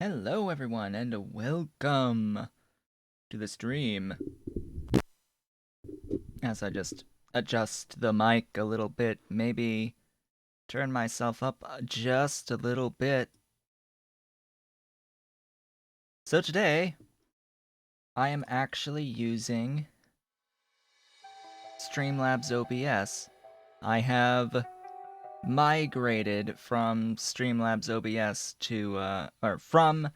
Hello everyone and welcome to the stream. As I just adjust the mic a little bit, maybe turn myself up just a little bit. So today, I am actually using Streamlabs OBS. I have migrated from Streamlabs OBS from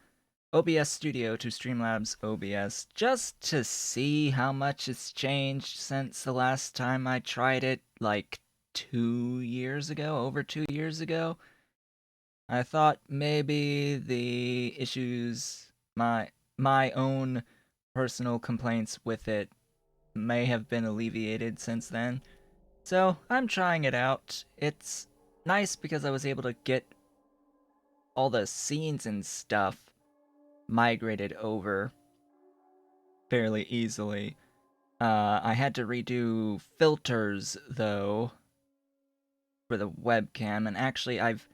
OBS Studio to Streamlabs OBS just to see how much it's changed since the last time I tried it, like 2 years ago, over 2 years ago. I thought maybe the issues, my own personal complaints with it may have been alleviated since then. So I'm trying it out. It's nice because I was able to get all the scenes and stuff migrated over fairly easily. I had to redo filters though for the webcam, and actually I've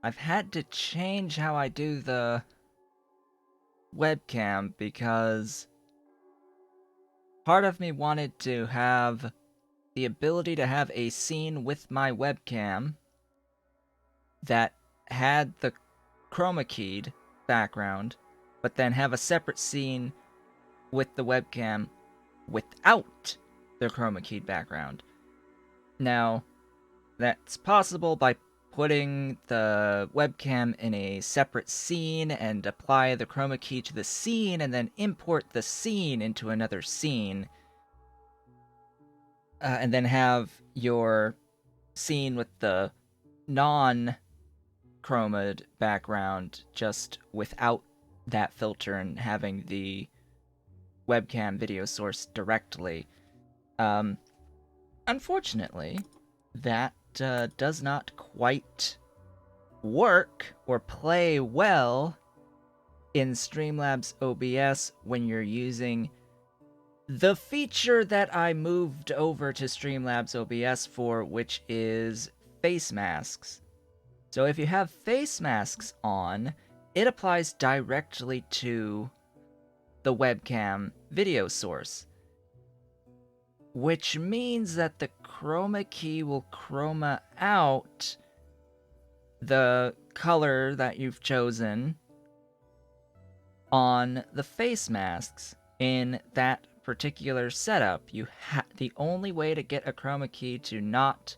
had to change how I do the webcam because part of me wanted to have the ability to have a scene with my webcam that had the chroma keyed background, but then have a separate scene with the webcam without the chroma keyed background. Now, that's possible by putting the webcam in a separate scene and apply the chroma key to the scene and then import the scene into another scene. And then have your scene with the non-chromed background just without that filter and having the webcam video source directly. Unfortunately, that does not quite work or play well in Streamlabs OBS when you're using the feature that I moved over to Streamlabs OBS for, which is face masks. So if you have face masks on, it applies directly to the webcam video source, which means that the chroma key will chroma out the color that you've chosen on the face masks in that particular setup. The only way to get a chroma key to not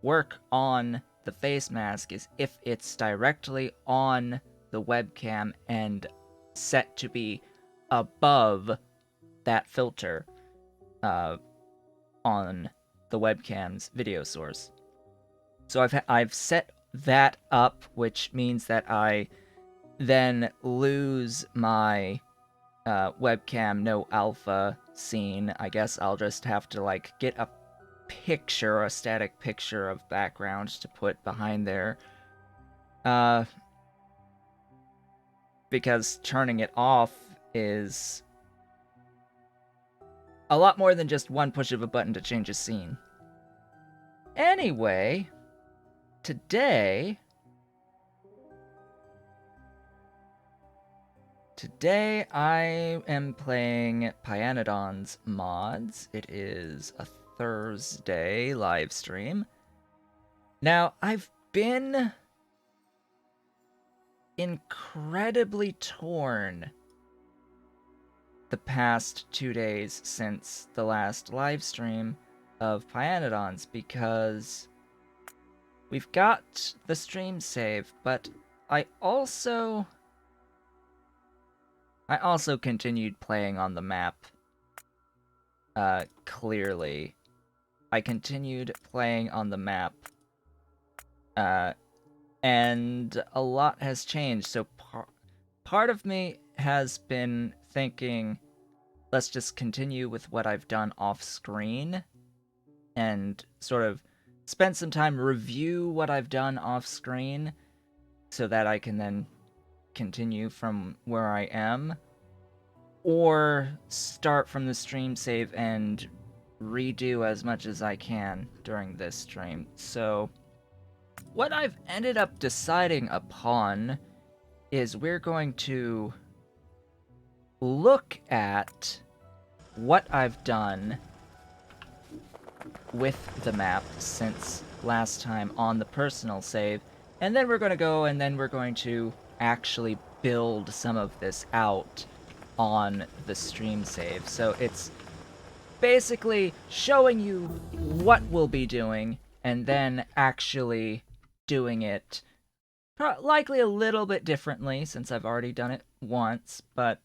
work on the face mask is if it's directly on the webcam and set to be above that filter on the webcam's video source. So I've set that up, which means that I then lose my webcam no alpha scene. I guess I'll just have to like get a picture, a static picture of background to put behind there. Because turning it off is a lot more than just one push of a button to change a scene. Anyway, today I am playing Pyanodon's mods. It is a Thursday live stream. Now, I've been incredibly torn the past 2 days since the last live stream of Pyanodon's because we've got the stream save, but I also continued playing on the map. Clearly. I continued playing on the map. And a lot has changed, so part of me has been thinking, let's just continue with what I've done off-screen, and sort of spend some time review what I've done off-screen, so that I can then continue from where I am, or start from the stream save and redo as much as I can during this stream. So what I've ended up deciding upon is we're going to look at what I've done with the map since last time on the personal save, and then we're going to go and then we're going to actually build some of this out on the stream save. So it's basically showing you what we'll be doing and then actually doing it likely a little bit differently since I've already done it once, but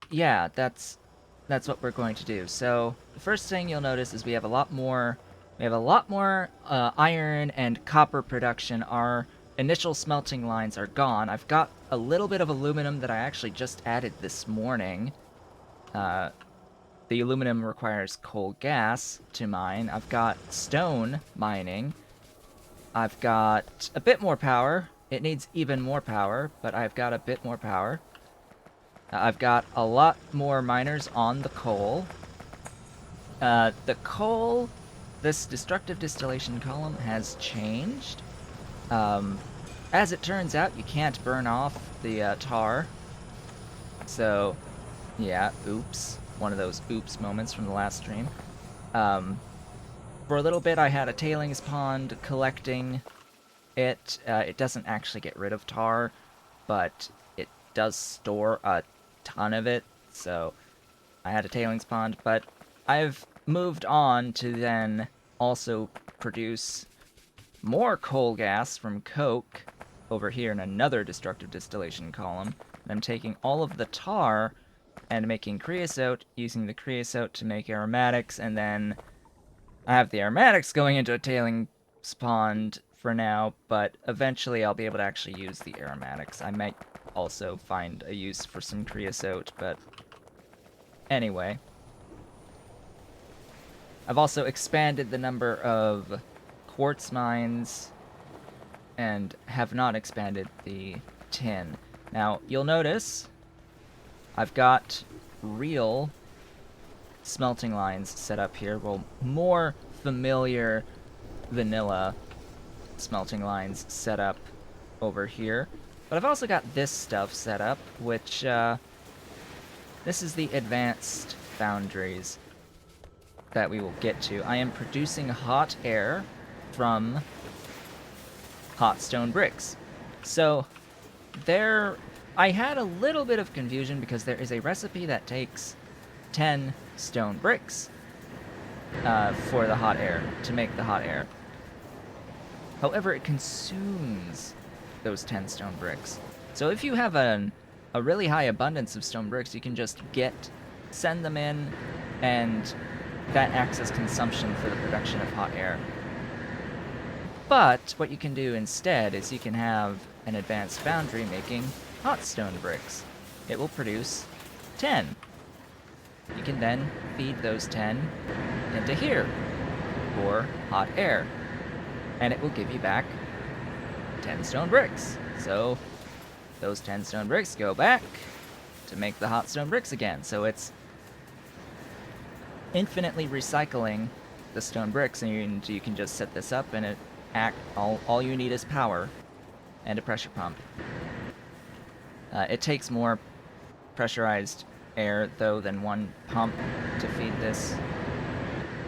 yeah, that's what we're going to do. So the first thing you'll notice is we have a lot more iron and copper production. Our initial smelting lines are gone. I've got a little bit of aluminum that I actually just added this morning. The aluminum requires coal gas to mine. I've got stone mining. I've got a bit more power. It needs even more power, but I've got a bit more power. I've got a lot more miners on the coal. The coal, this destructive distillation column has changed. As it turns out, you can't burn off the tar. So, yeah, oops. One of those oops moments from the last stream. For a little bit, I had a tailings pond collecting it. It doesn't actually get rid of tar, but it does store a ton of it, so I had a tailings pond, but I've moved on to then also produce more coal gas from coke over here in another destructive distillation column. And I'm taking all of the tar and making creosote, using the creosote to make aromatics, and then I have the aromatics going into a tailings pond for now, but eventually I'll be able to actually use the aromatics. I might also find a use for some creosote, but anyway. I've also expanded the number of quartz mines and have not expanded the tin. Now, you'll notice I've got real smelting lines set up here. Well, more familiar vanilla smelting lines set up over here. But I've also got this stuff set up, which, this is the advanced foundries that we will get to. I am producing hot air from hot stone bricks. So, I had a little bit of confusion because there is a recipe that takes 10 stone bricks for the hot air, to make the hot air. However, it consumes those 10 stone bricks. So if you have a really high abundance of stone bricks, you can just send them in, and that acts as consumption for the production of hot air. But what you can do instead is you can have an advanced foundry making hot stone bricks. It will produce 10. You can then feed those 10 into here for hot air, and it will give you back 10 stone bricks. So those 10 stone bricks go back to make the hot stone bricks again. So it's infinitely recycling the stone bricks, and you can just set this up and it all you need is power and a pressure pump. It takes more pressurized air though than one pump to feed this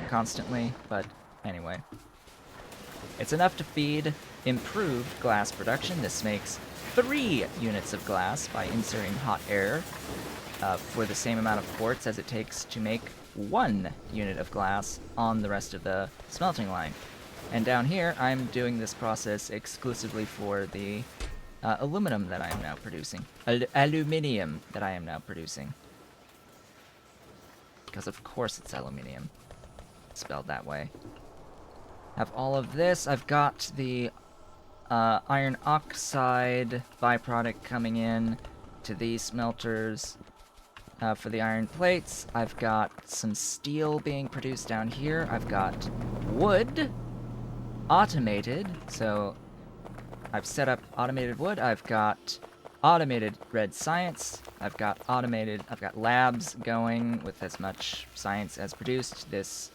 constantly, but anyway. It's enough to feed improved glass production. This makes 3 units of glass by inserting hot air for the same amount of quartz as it takes to make 1 unit of glass on the rest of the smelting line. And down here, I'm doing this process exclusively for the aluminum that I am now producing. Aluminium that I am now producing. Because of course it's aluminium. Spelled that way. Have all of this. I've got the iron oxide byproduct coming in to these smelters for the iron plates. I've got some steel being produced down here. I've got wood automated, so I've set up automated wood. I've got automated red science. I've got labs going with as much science as produced. This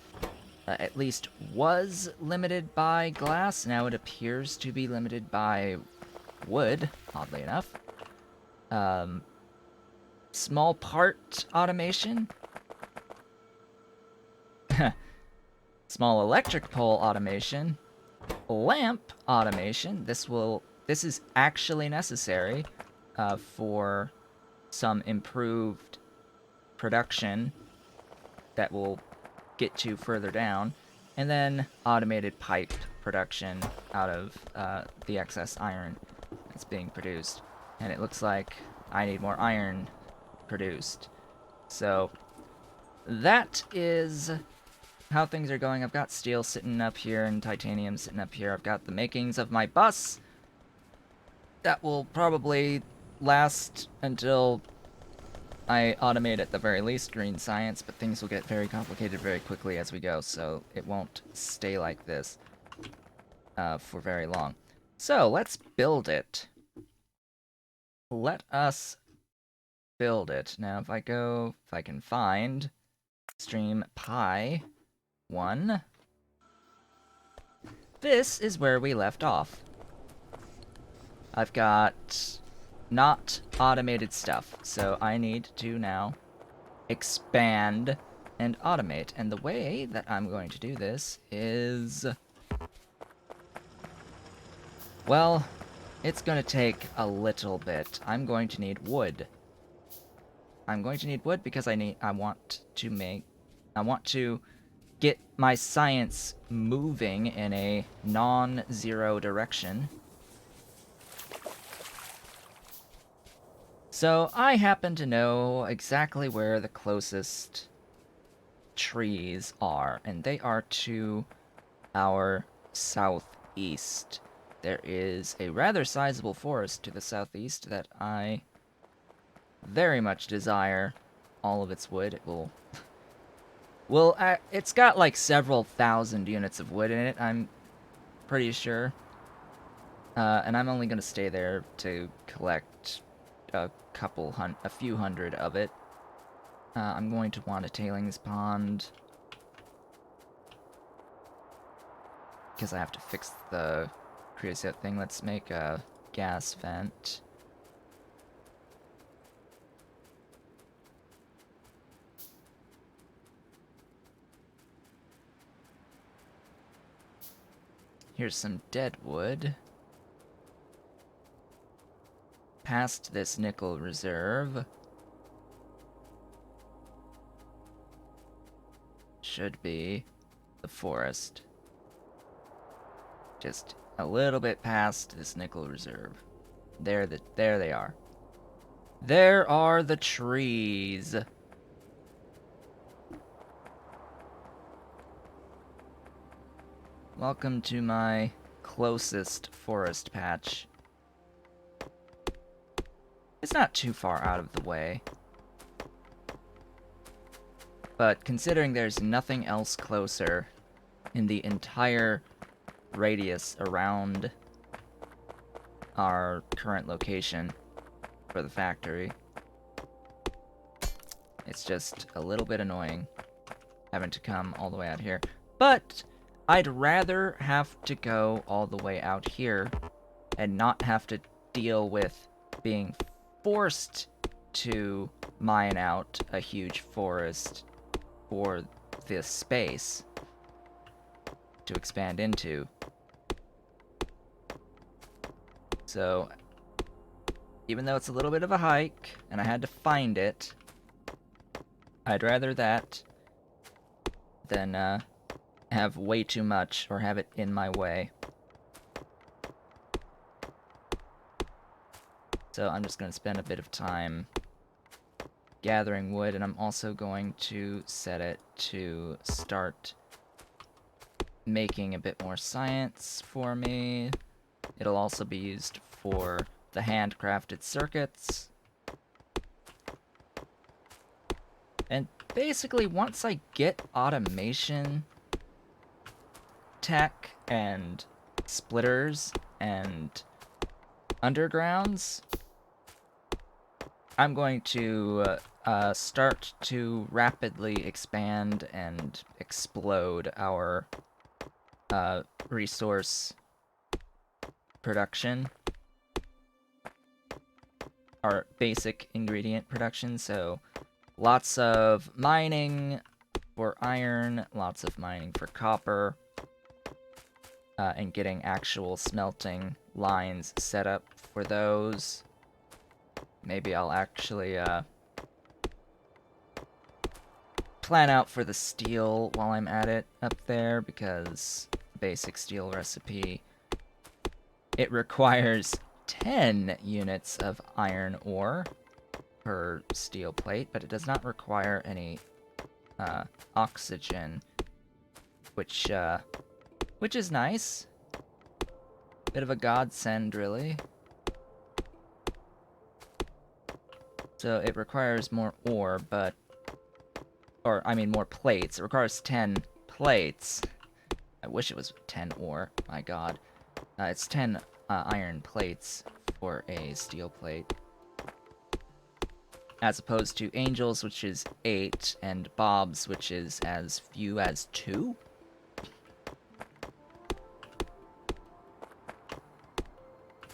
at least was limited by glass. Now it appears to be limited by wood, oddly enough. Small part automation. Small electric pole automation. Lamp automation. This is actually necessary for some improved production that we'll get to further down. And then automated pipe production out of the excess iron that's being produced. And it looks like I need more iron produced. So that is how things are going. I've got steel sitting up here and titanium sitting up here. I've got the makings of my bus that will probably last until I automate at the very least green science, but things will get very complicated very quickly as we go, so it won't stay like this for very long. So let's build it. Let us build it. Now if I can find stream pi 1, this is where we left off. I've got not automated stuff, so I need to now expand and automate. And the way that I'm going to do this is, well, it's going to take a little bit. I'm going to need wood. I'm going to need wood because I want to get my science moving in a non-zero direction. So I happen to know exactly where the closest trees are, and they are to our southeast. There is a rather sizable forest to the southeast that I very much desire all of its wood. It will... well, it's got like several thousand units of wood in it, I'm pretty sure. And I'm only going to stay there to collect a few hundred of it. I'm going to want a tailings pond because I have to fix the creosote thing. Let's make a gas vent. Here's some dead wood. Past this nickel reserve should be the forest. Just a little bit past this nickel reserve. There they are. There are the trees. Welcome to my closest forest patch. It's not too far out of the way. But considering there's nothing else closer in the entire radius around our current location for the factory, it's just a little bit annoying having to come all the way out here. But I'd rather have to go all the way out here and not have to deal with being forced to mine out a huge forest for this space to expand into. So, even though it's a little bit of a hike, and I had to find it, I'd rather that than have way too much or have it in my way. So I'm just going to spend a bit of time gathering wood, and I'm also going to set it to start making a bit more science for me. It'll also be used for the handcrafted circuits. And basically, once I get automation tech and splitters and undergrounds, I'm going to start to rapidly expand and explode our resource production our basic ingredient production. So lots of mining for iron, lots of mining for copper, and getting actual smelting lines set up for those. Maybe I'll actually plan out for the steel while I'm at it up there, because basic steel recipe, it requires 10 units of iron ore per steel plate, but it does not require any oxygen, which is nice. Bit of a godsend, really. So it requires more ore, but... Or, I mean, more plates. It requires 10 plates. I wish it was 10 ore. My god. It's 10 iron plates for a steel plate. As opposed to Angel's, which is 8, and Bob's, which is as few as 2?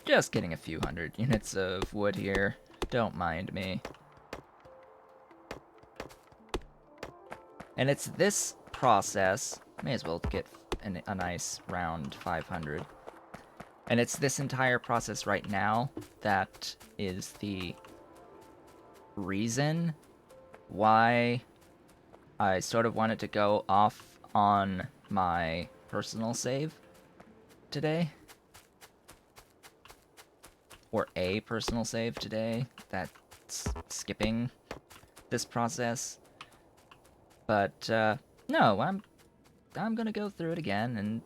Just getting a few hundred units of wood here. Don't mind me. And it's this process, may as well get a nice round 500. And it's this entire process right now that is the reason why I sort of wanted to go off on my personal save today. Or a personal save today. That's skipping this process. But no, I'm gonna go through it again and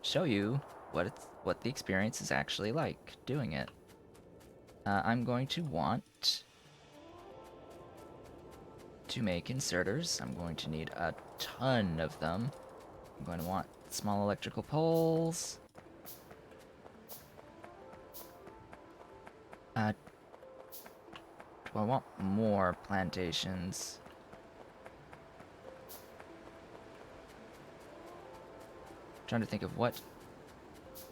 show you what the experience is actually like doing it. I'm going to want to make inserters. I'm going to need a ton of them. I'm going to want small electrical poles. Do I want more plantations? Trying to think of what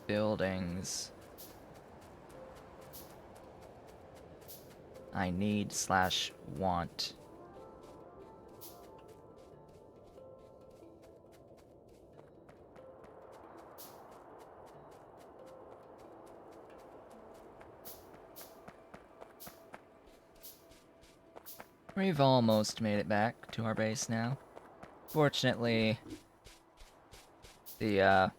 buildings I need / want. We've almost made it back to our base now. Fortunately, the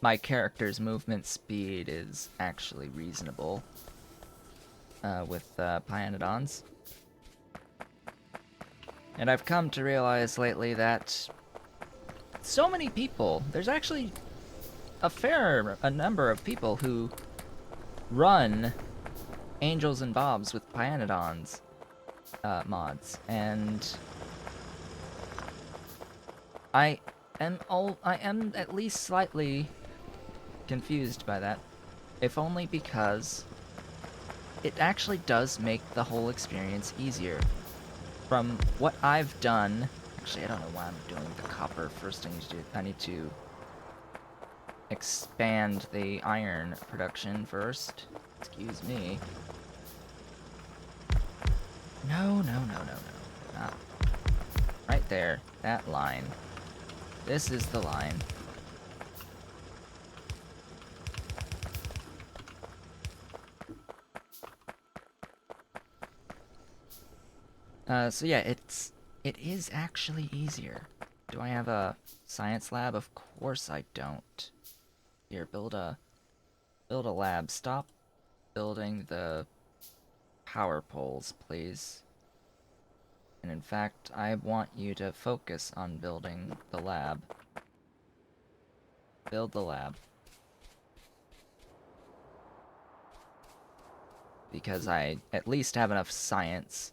my character's movement speed is actually reasonable with Pyanodons. And I've come to realize lately that so many people, there's actually a number of people who run Angels and Bobs with Pyanodons mods, and I am at least slightly confused by that, if only because it actually does make the whole experience easier. From what I've done, actually I don't know why I'm doing the copper first. I need to expand the iron production first. Excuse me. No. Not right there. That line. This is the line. So yeah, it is actually easier. Do I have a science lab? Of course I don't. Here, build a lab. Stop building the power poles, please. And in fact, I want you to focus on building the lab. Build the lab. Because I at least have enough science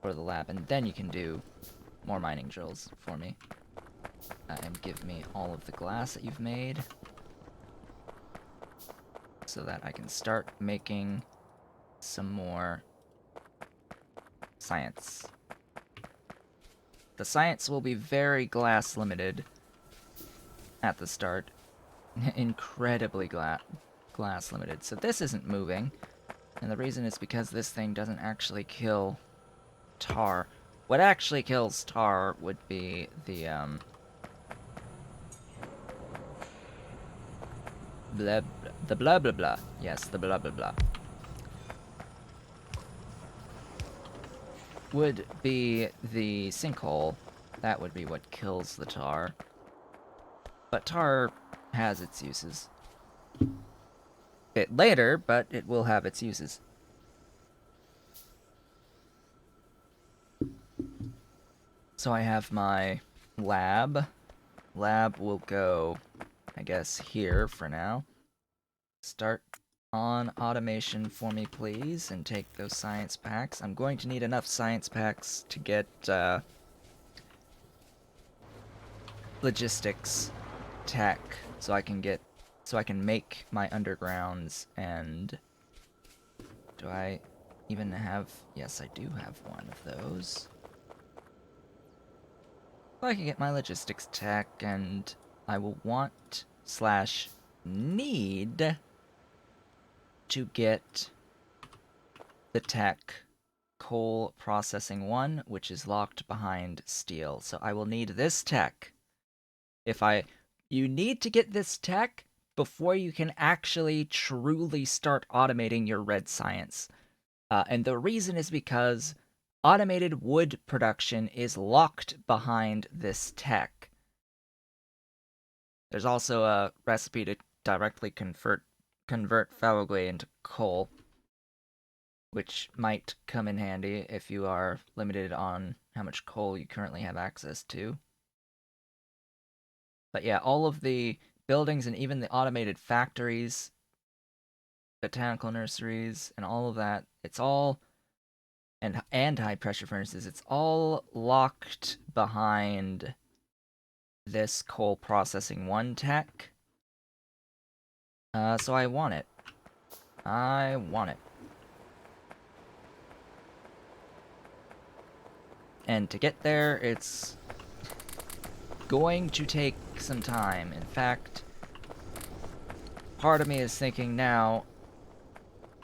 for the lab, and then you can do more mining drills for me. And give me all of the glass that you've made, so that I can start making some more science. The science will be very glass limited at the start. Incredibly glass limited. So this isn't moving. And the reason is because this thing doesn't actually kill tar. What actually kills tar would be the, blah, the blah blah blah. Yes, the blah blah blah. Would be the sinkhole. That would be what kills the tar. But tar has its uses. Bit later, but it will have its uses. So I have my lab. Lab will go, I guess, here for now. Start on automation for me, please, and take those science packs. I'm going to need enough science packs to get logistics tech, so I can make my undergrounds. And do I even have? Yes, I do have one of those. So I can get my logistics tech, and I will want / need to get the tech coal processing 1, which is locked behind steel. So I will need this tech. You need to get this tech before you can actually truly start automating your red science. And the reason is because automated wood production is locked behind this tech. There's also a recipe to directly convert Falogway into coal, which might come in handy if you are limited on how much coal you currently have access to. But yeah, all of the buildings and even the automated factories, botanical nurseries, and all of that, it's all, and high pressure furnaces, it's all locked behind this coal processing 1 tech. So I want it. I want it. And to get there, it's going to take some time. In fact, part of me is thinking now,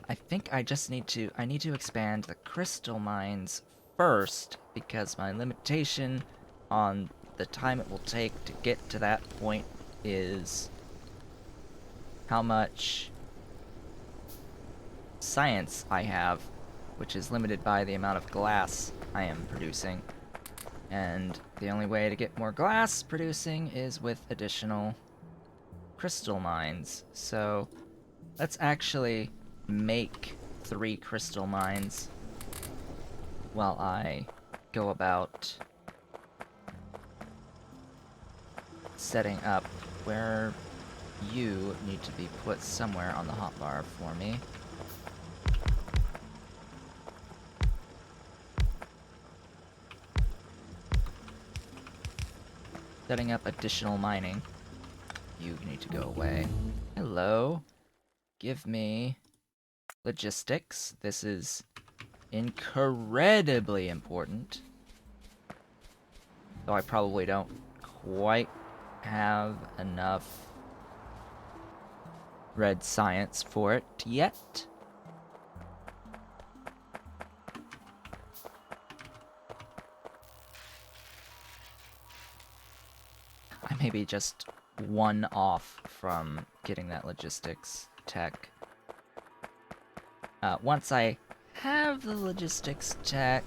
I think I need to expand the crystal mines first, because my limitation on the time it will take to get to that point is how much science I have, which is limited by the amount of glass I am producing. And the only way to get more glass producing is with additional crystal mines. So let's actually make 3 crystal mines while I go about setting up where you need to be put somewhere on the hotbar for me. Setting up additional mining. You need to go away. Hello. Give me logistics. This is incredibly important. Though I probably don't quite have enough red science for it yet. I may be just 1 off from getting that logistics tech. Once I have the logistics tech,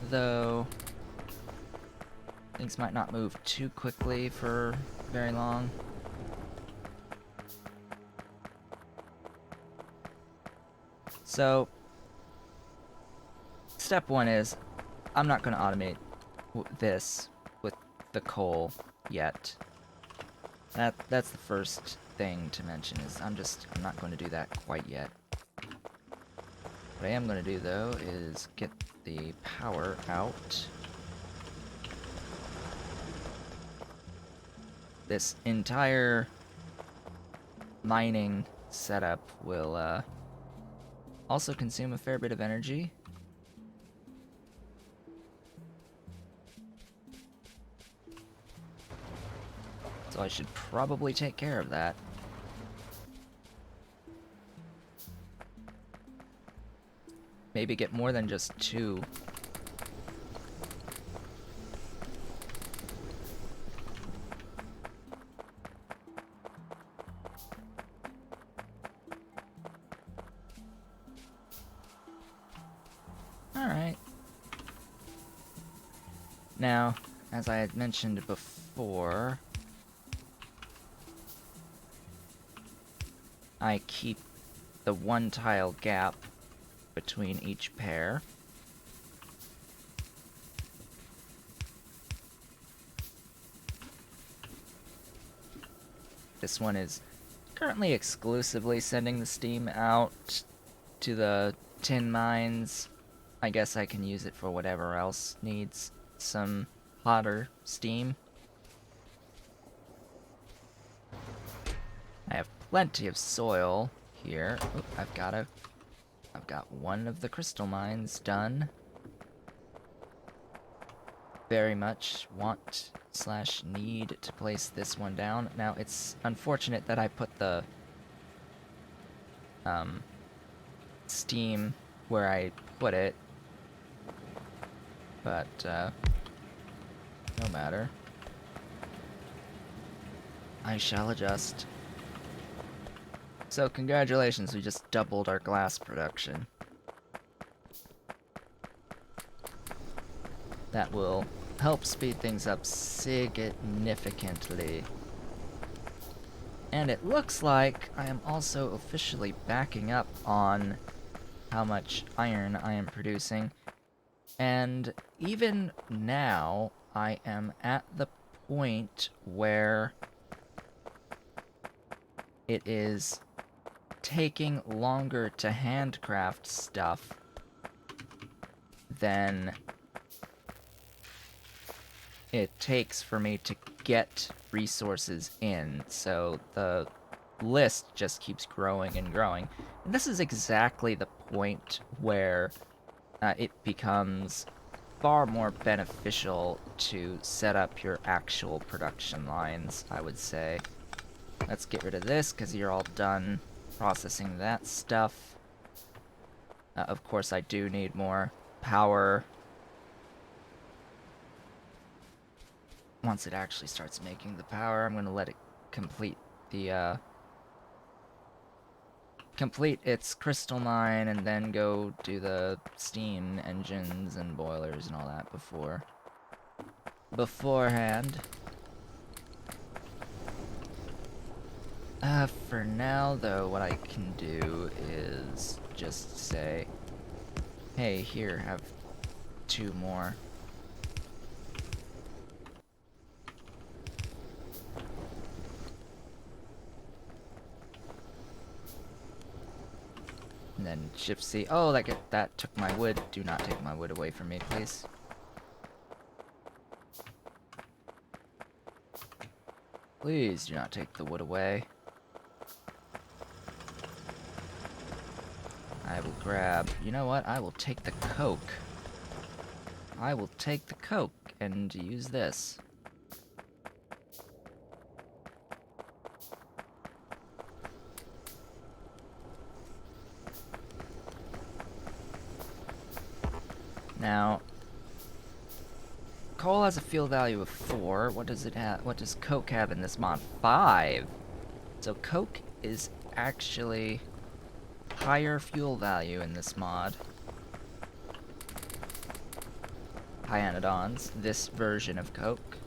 though, things might not move too quickly for very long. So, step 1 is, I'm not going to automate this with the coal yet. That's the first thing to mention, is I'm not going to do that quite yet. What I am going to do, though, is get the power out. This entire mining setup will also consume a fair bit of energy. So I should probably take care of that. maybe get more than just 2. Alright. Now, as I had mentioned before, I keep the 1 tile gap between each pair. This one is currently exclusively sending the steam out to the tin mines. I guess I can use it for whatever else needs some hotter steam. I have plenty of soil here. Oop, I've got 1 of the crystal mines done. Very much want / need to place this one down. Now, it's unfortunate that I put the steam where I put it, but no matter. I shall adjust. So congratulations, we just doubled our glass production. That will help speed things up significantly. And it looks like I am also officially backing up on how much iron I am producing. And even now, I am at the point where it is taking longer to handcraft stuff than it takes for me to get resources in, so the list just keeps growing and growing. And this is exactly the point where it becomes far more beneficial to set up your actual production lines, I would say. Let's get rid of this, because you're all done processing that stuff. Of course, I do need more power once it actually starts making the power. I'm gonna let it complete the complete its crystal mine and then go do the steam engines and boilers and all that beforehand. For now though, what I can do is just say, hey, here, have 2 more. And then Shift C. Oh, that took my wood. Do not take my wood away from me, please. Please do not take the wood away. I will grab... You know what? I will take the coke. I will take the coke and use this. Now, coal has a fuel value of 4. What does it have? What does coke have in this mod? 5. So coke is actually higher fuel value in this mod. Pyanodons, this version of coke.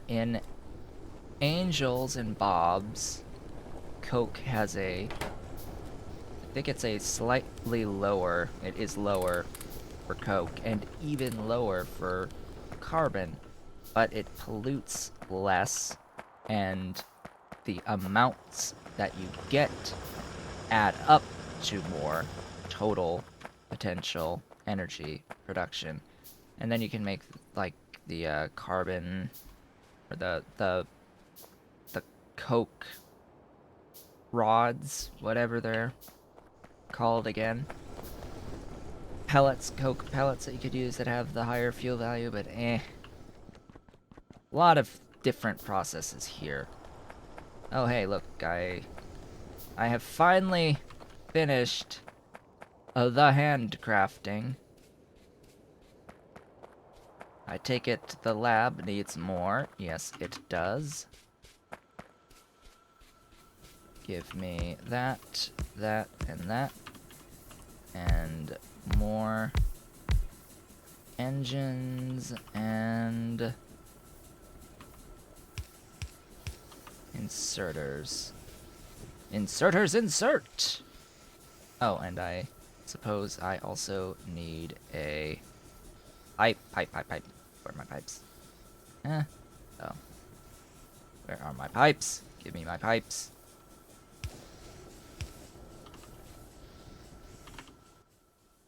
In Angels and Bob's, coke has a... I think it's a slightly lower... It is lower for coke, and even lower for carbon, but it pollutes less, and the amounts that you get add up to more total potential energy production. And then you can make like the carbon or the coke rods, whatever they're called again. Pellets, coke pellets that you could use that have the higher fuel value, but A lot of different processes here. Oh hey, look, I have finally finished the handcrafting. I take it the lab needs more. Yes, it does. Give me that, that, and that. And more engines and inserters. Inserters insert! Oh, and I suppose I also need a pipe. Where are my pipes? Oh. Where are my pipes? Give me my pipes.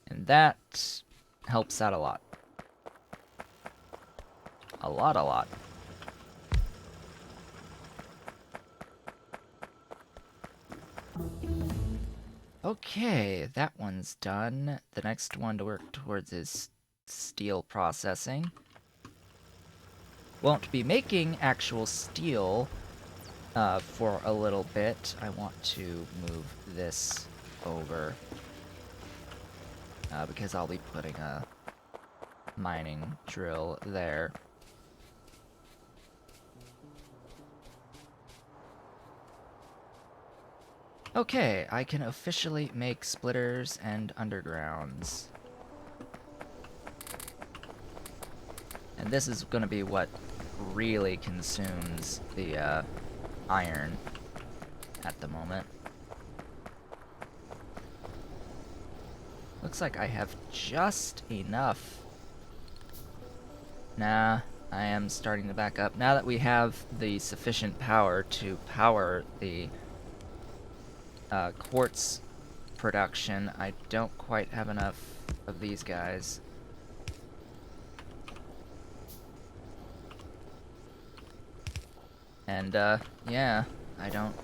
And that helps out a lot. A lot. Okay, that one's done. The next one to work towards is steel processing. Won't be making actual steel for a little bit. I want to move this over because I'll be putting a mining drill there. Okay, I can officially make splitters and undergrounds. And this is going to be what really consumes the iron at the moment. Looks like I have just enough. Nah, I am starting to back up. Now that we have the sufficient power to power the quartz production, I don't quite have enough of these guys. And, yeah, I don't...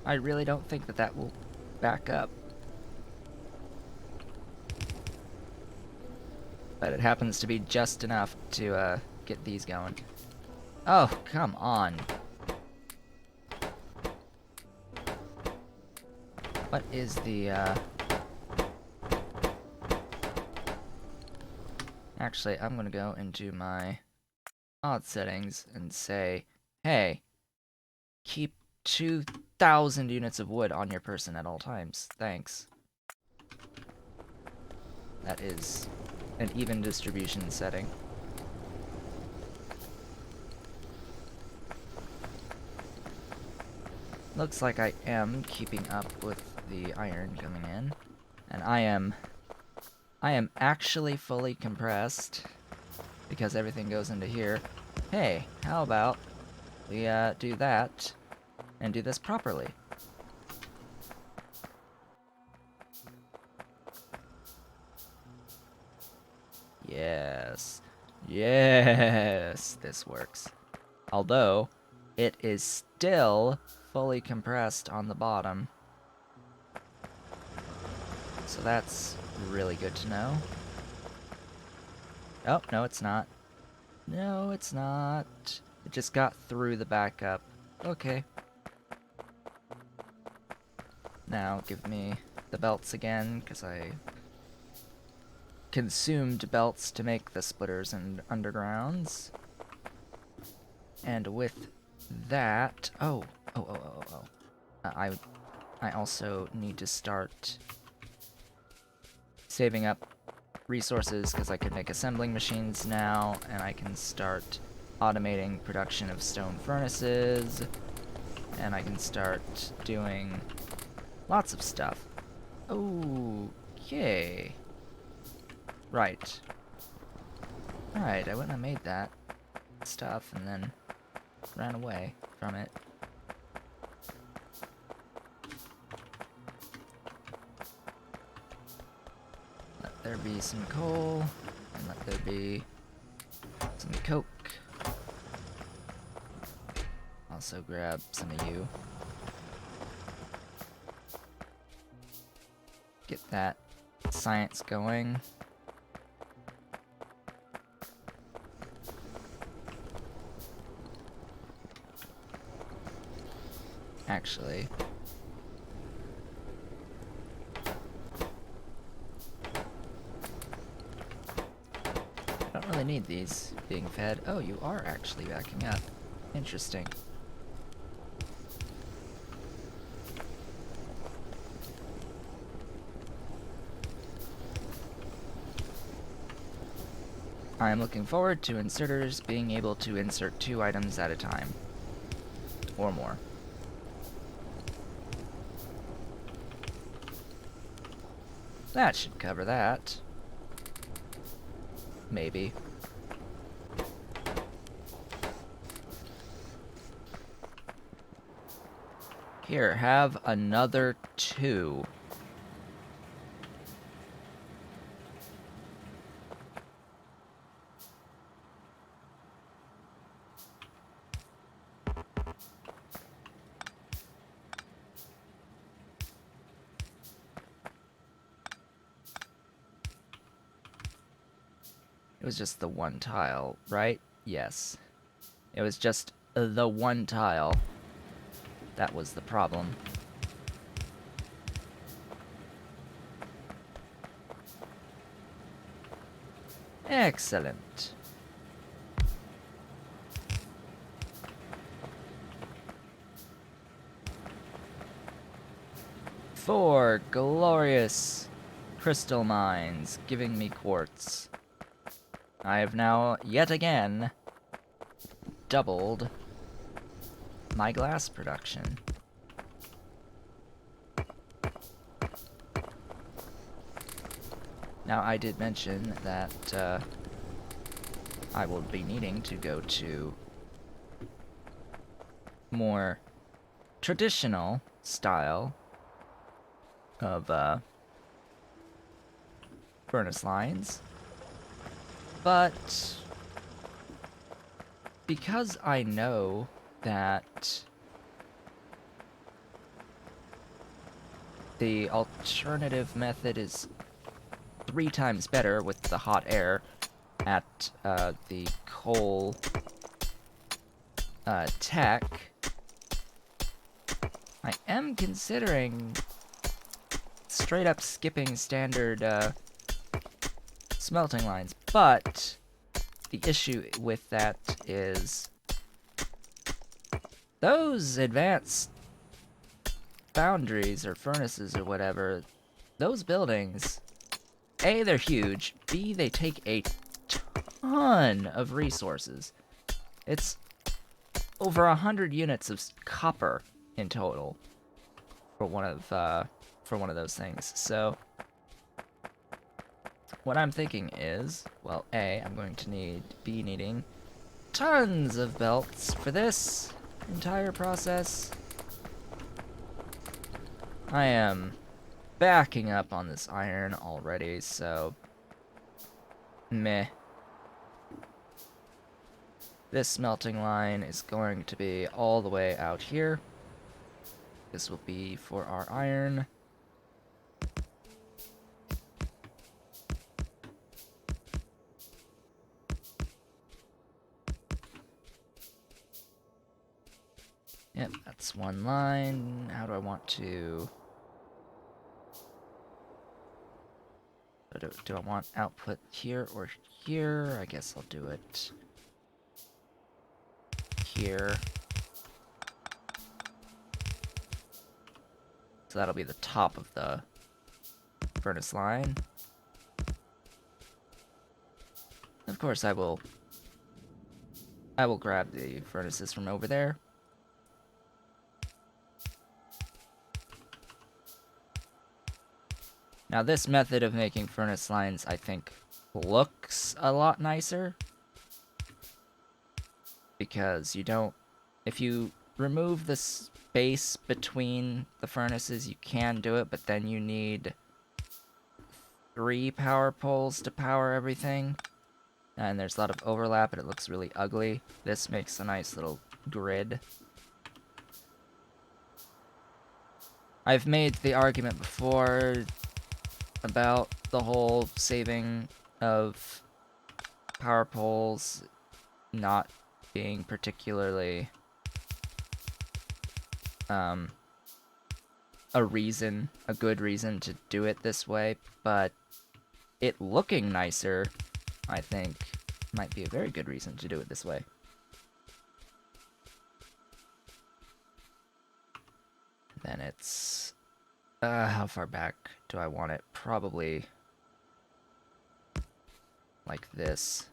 I really don't think that that will back up. But it happens to be just enough to, get these going. Oh, come on. What is the, Actually, I'm gonna go into my odd settings and say, hey, keep 2,000 units of wood on your person at all times. Thanks. That is an even distribution setting. Looks like I am keeping up with the iron coming in. And I am actually fully compressed because everything goes into here. Hey, how about we do that and do this properly? Yes. Yes, this works. Although, it is still fully compressed on the bottom. So that's really good to know. Oh, no it's not. No, it's not. It just got through the backup. Okay. Now, give me the belts again, because I consumed belts to make the splitters and undergrounds. And with that... I also need to start saving up resources, because I can make assembling machines now, and I can start automating production of stone furnaces, and I can start doing lots of stuff. Okay. Right. Alright, I wouldn't have made that stuff and then ran away from it. Let there be some coal, and let there be some coke. Also grab some of you. Get that science going. actually. I don't really need these being fed. Oh, you are actually backing up. Interesting. I am looking forward to inserters being able to insert 2 items at a time. Or more. That should cover that. Maybe. Here, have another 2. It was just the 1 tile, right? Yes. It was just the 1 tile. That was the problem. Excellent. Four glorious crystal mines giving me quartz. I have now, yet again, doubled my glass production. Now, I did mention that I will be needing to go to more traditional style of furnace lines, but because I know that the alternative method is 3 times better with the hot air at the coal tech, I am considering straight up skipping standard smelting lines, but the issue with that is those advanced foundries or furnaces or whatever, those buildings, A, they're huge, B, they take a ton of resources. It's over 100 units of copper in total for one of those things. So what I'm thinking is, well, A, I'm going to be needing tons of belts for this entire process. I am backing up on this iron already, so meh. This smelting line is going to be all the way out here. This will be for our iron. Yep, that's one line. How do I want to... Do I want output here or here? I guess I'll do it here. So that'll be the top of the furnace line. Of course, I will grab the furnaces from over there. Now, this method of making furnace lines, I think, looks a lot nicer. Because you don't... If you remove the space between the furnaces, you can do it, but then you need 3 power poles to power everything. And there's a lot of overlap, and it looks really ugly. This makes a nice little grid. I've made the argument before about the whole saving of power poles not being particularly a good reason to do it this way, but it looking nicer, I think, might be a very good reason to do it this way. Then it's... how far back do I want it? Probably like this.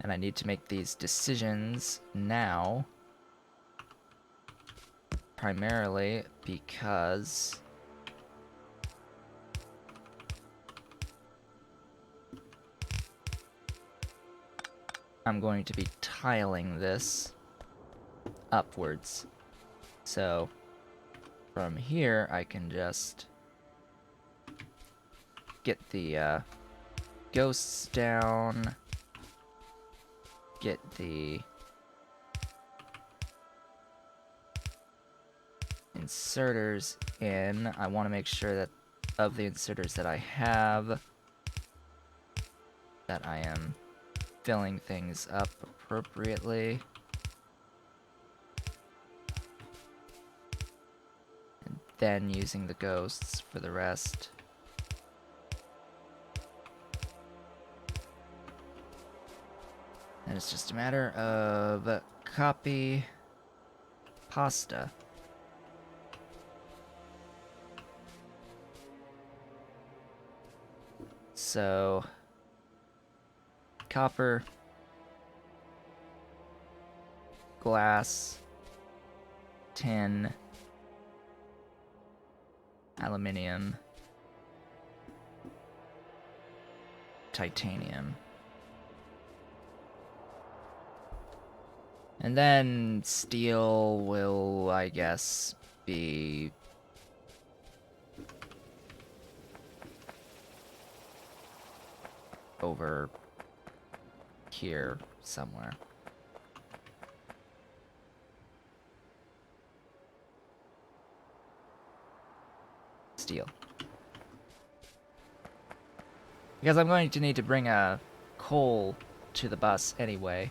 And I need to make these decisions now, primarily because I'm going to be tiling this upwards. So from here, I can just get the ghosts down, get the inserters in. I want to make sure that of the inserters that I have, that I am filling things up appropriately. And then using the ghosts for the rest. And it's just a matter of copy pasta. So, copper, glass, tin, aluminium, titanium. And then steel will, I guess, be over here somewhere. Steel. Because I'm going to need to bring a coal to the bus anyway.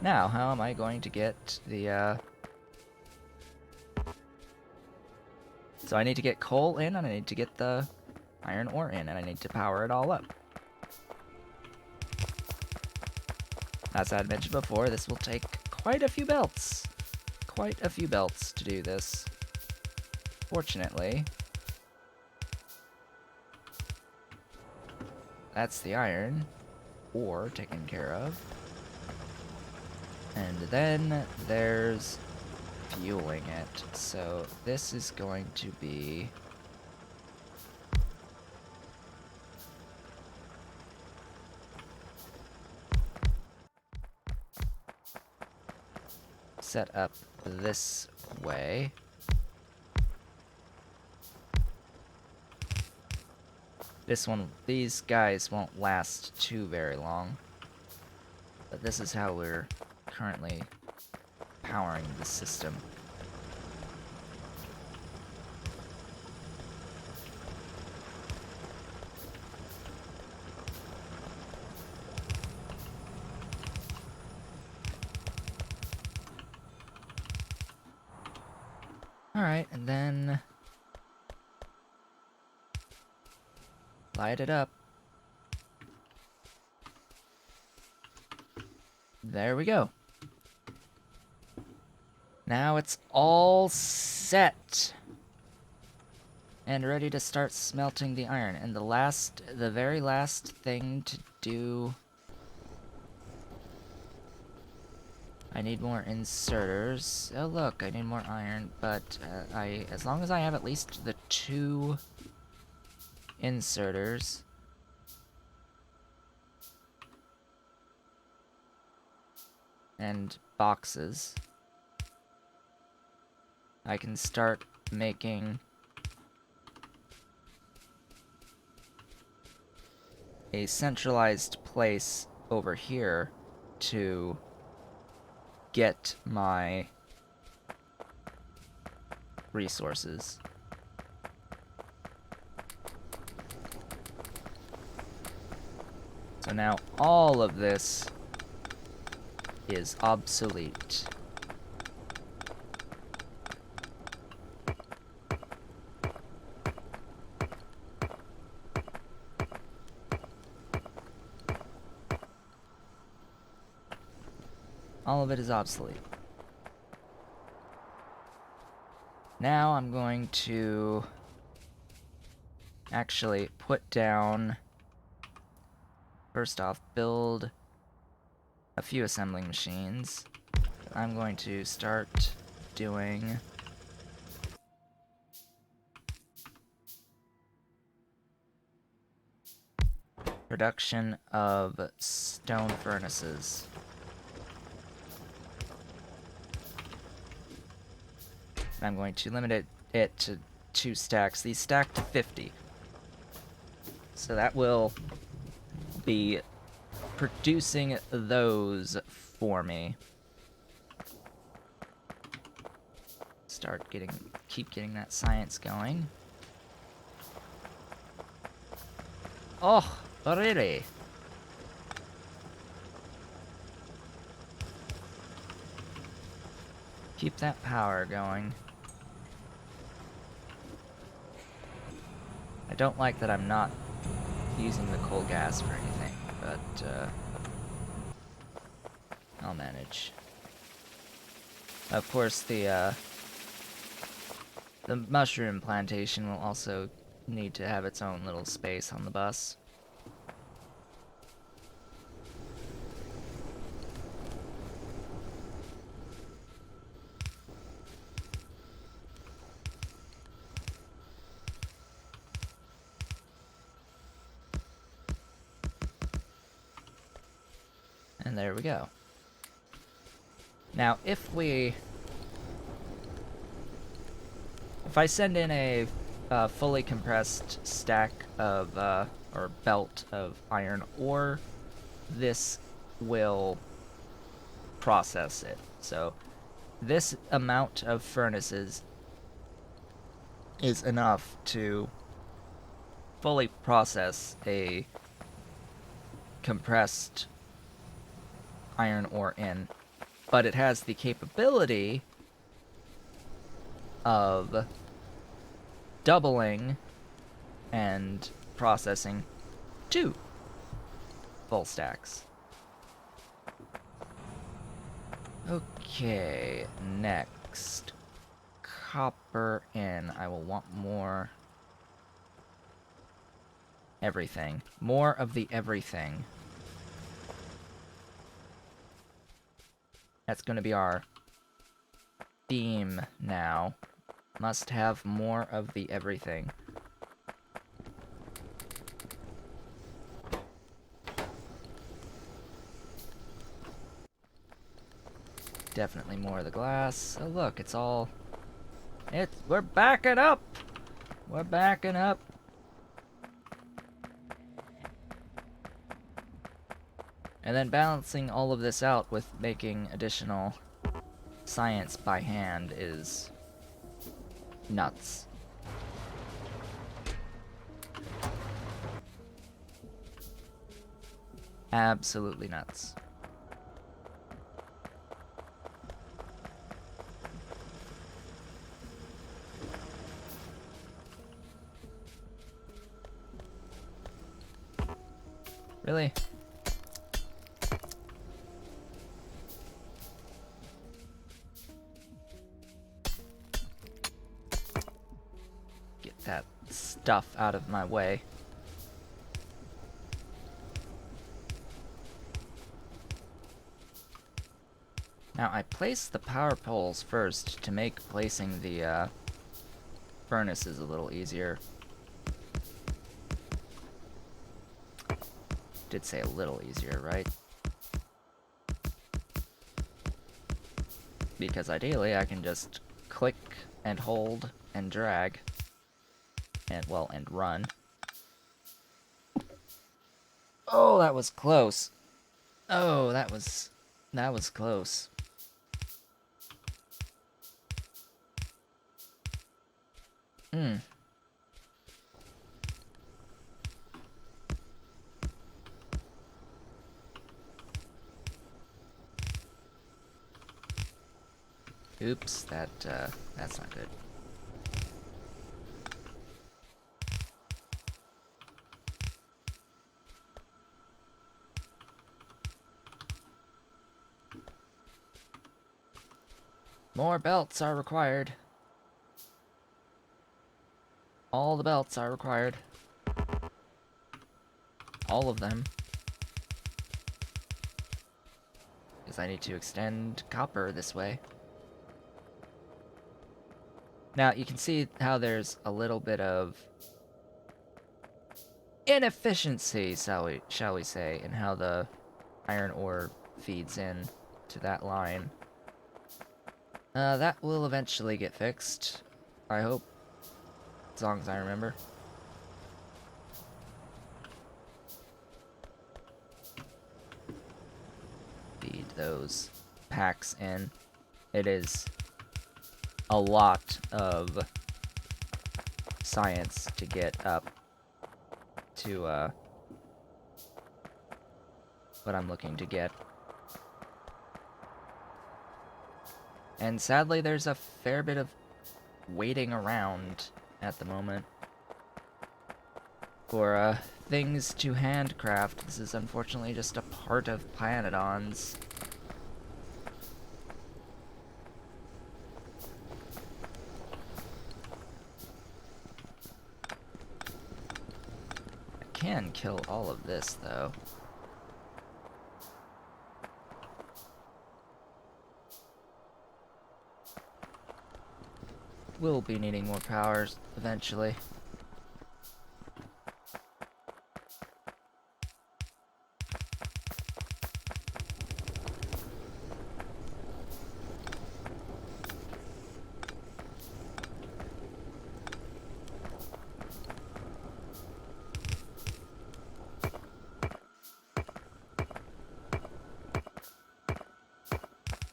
Now, how am I going to get the, So I need to get coal in, and I need to get the iron ore in, and I need to power it all up. As I had mentioned before, this will take quite a few belts. Quite a few belts to do this. Fortunately, that's the iron ore taken care of. And then there's fueling it. So this is going to be set up this way. These guys won't last too very long. But this is how we're currently powering the system. Alright, and then light it up. There we go. Now it's all set and ready to start smelting the iron. And the very last thing to do, I need more inserters. Oh look, I need more iron, but as long as I have at least the 2 inserters, and boxes, I can start making a centralized place over here to get my resources. So now all of this is obsolete. All of it is obsolete. Now I'm going to actually put down, first off, build a few assembling machines. I'm going to start doing production of stone furnaces. I'm going to limit it to 2 stacks. These stack to 50. So that will be producing those for me. Keep getting that science going. Oh, really? Keep that power going. I don't like that I'm not using the coal gas for anything, but I'll manage. Of course, the mushroom plantation will also need to have its own little space on the bus. And there we go. Now, if I send in a fully compressed stack of, or belt of iron ore, this will process it. So, this amount of furnaces is enough to fully process a compressed iron ore in, but it has the capability of doubling and processing 2 full stacks. Okay, next. Copper in. I will want more everything. More of the everything. That's going to be our theme now. Must have more of the everything. Definitely more of the glass. Oh look, it's all... We're backing up! We're backing up! And then balancing all of this out with making additional science by hand is nuts. Absolutely nuts. Really? Get that stuff out of my way. Now, I place the power poles first to make placing the furnaces a little easier. Did say a little easier, right? Because ideally I can just click and hold and drag and, well, and run. Oh, that was close. Oh, that was close. Hmm. Oops, that's not good. More belts are required. All the belts are required. All of them. Because I need to extend copper this way. Now, you can see how there's a little bit of inefficiency, shall we say, in how the iron ore feeds in to that line. That will eventually get fixed, I hope, as long as I remember. Feed those packs in. It is a lot of science to get up to what I'm looking to get. And sadly, there's a fair bit of waiting around at the moment for things to handcraft. This is unfortunately just a part of Pyanodons. I can kill all of this, though. We'll be needing more powers eventually.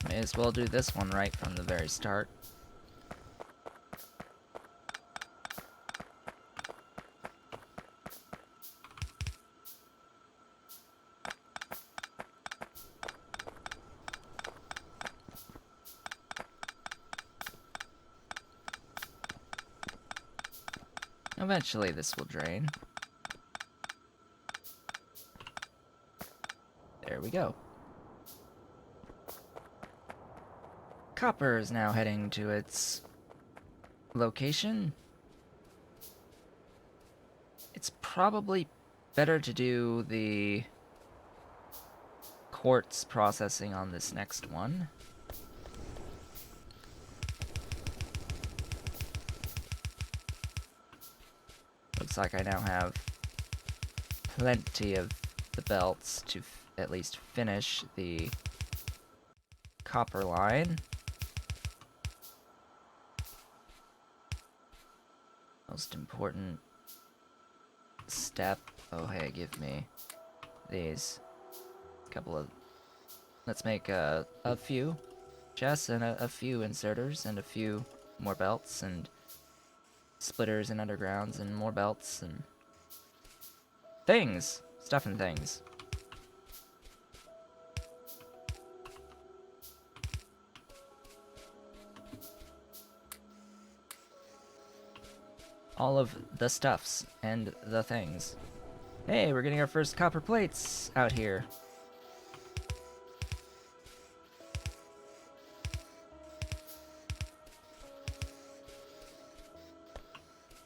May as well do this one right from the very start. Eventually this will drain. There we go. Copper is now heading to its location. It's probably better to do the quartz processing on this next one. Looks like I now have plenty of the belts to at least finish the copper line. Most important step. Oh, hey, give me these. Couple of... Let's make a few chests and a few inserters and a few more belts and splitters and undergrounds and more belts and things. Stuff and things. All of the stuffs and the things. Hey, we're getting our first copper plates out here.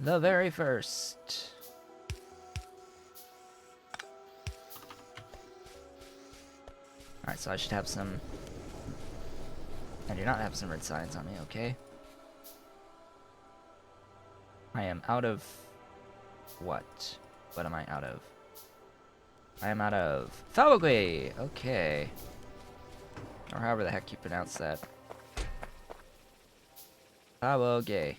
The very first. Alright, so I should have some... I do not have some red signs on me, okay. I am out of... what? What am I out of? I am out of... Falgui! Okay. Or however the heck you pronounce that. Falgui.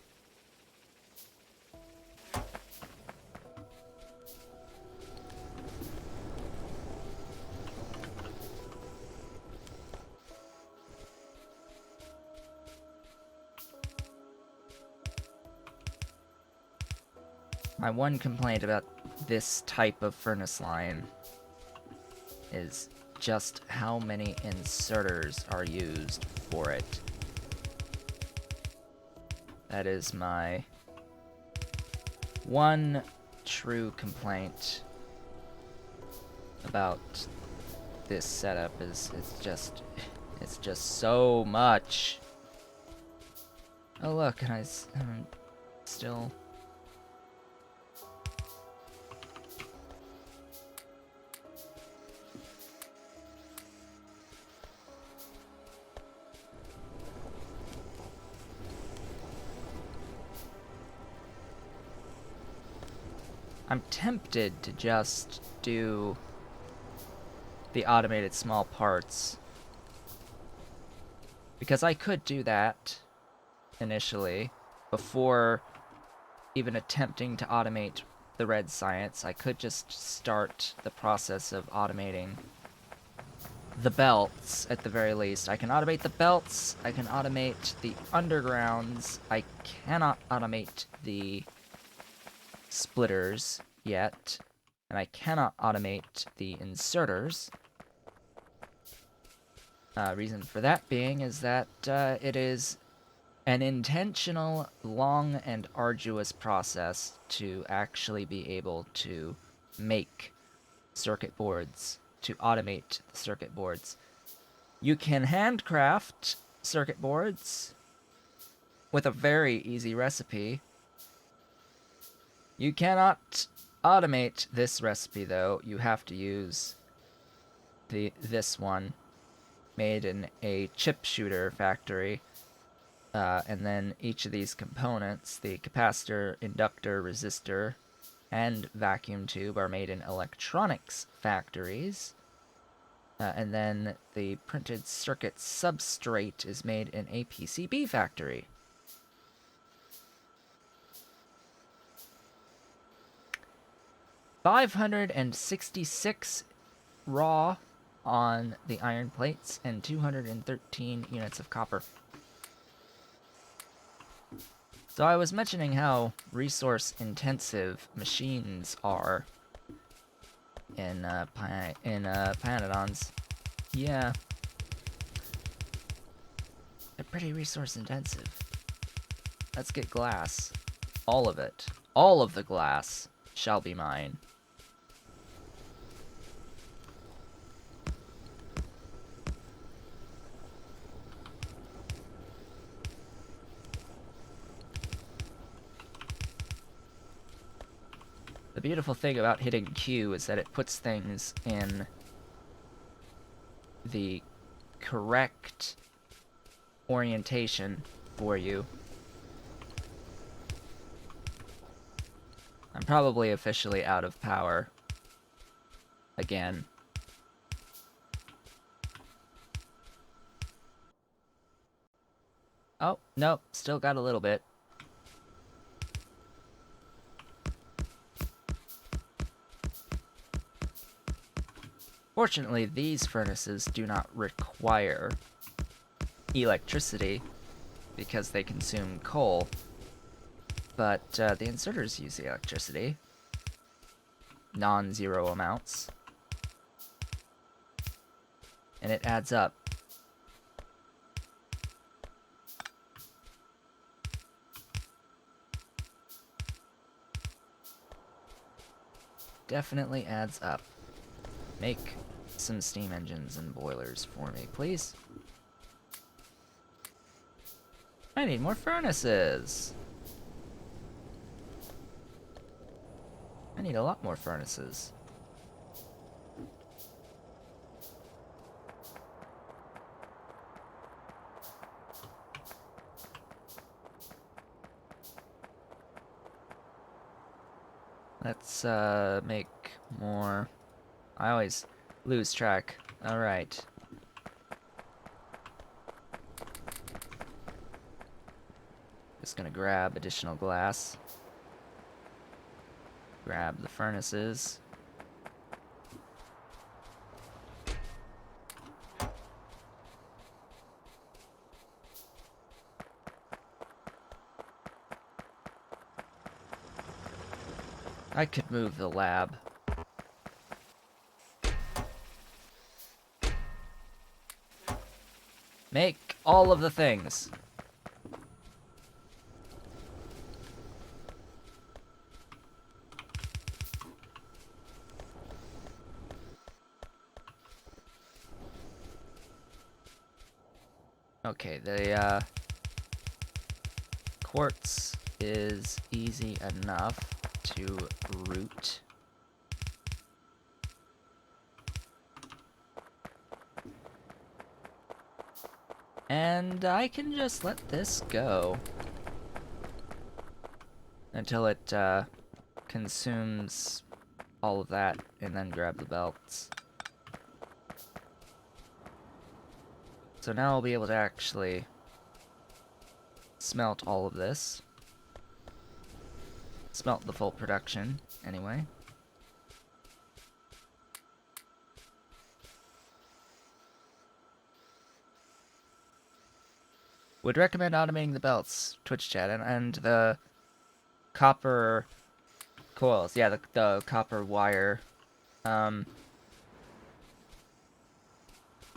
My one complaint about this type of furnace line is just how many inserters are used for it. That is my one true complaint about this setup is it's just so much. Oh look, and I'm still... I'm tempted to just do the automated small parts, because I could do that initially before even attempting to automate the red science. I could just start the process of automating the belts at the very least. I can automate the belts, I can automate the undergrounds, I cannot automate the splitters yet, and I cannot automate the inserters. Reason for that being is that it is an intentional, long, and arduous process to actually be able to make circuit boards, to automate the circuit boards. You can handcraft circuit boards with a very easy recipe. You cannot automate this recipe, though. You have to use this one, made in a chip shooter factory. And then each of these components, the capacitor, inductor, resistor, and vacuum tube, are made in electronics factories. And then the printed circuit substrate is made in a PCB factory. $566 raw on the iron plates and 213 units of copper. So I was mentioning how resource-intensive machines are in Pyanodons. Yeah. They're pretty resource-intensive. Let's get glass. All of it. All of the glass shall be mine. The beautiful thing about hitting Q is that it puts things in the correct orientation for you. I'm probably officially out of power again. Oh, nope, still got a little bit. Fortunately, these furnaces do not require electricity because they consume coal, but the inserters use the electricity. Non-zero amounts. And it adds up. Definitely adds up. Make some steam engines and boilers for me, please. I need more furnaces. I need a lot more furnaces. Let's make more. I always lose track. Alright. Just gonna grab additional glass. Grab the furnaces. I could move the lab. Make all of the things. Okay, the quartz is easy enough to root. And I can just let this go until it consumes all of that and then grab the belts. So now I'll be able to actually smelt all of this. Smelt the full production, anyway. Would recommend automating the belts, Twitch chat, and the copper coils. Yeah, the copper wire.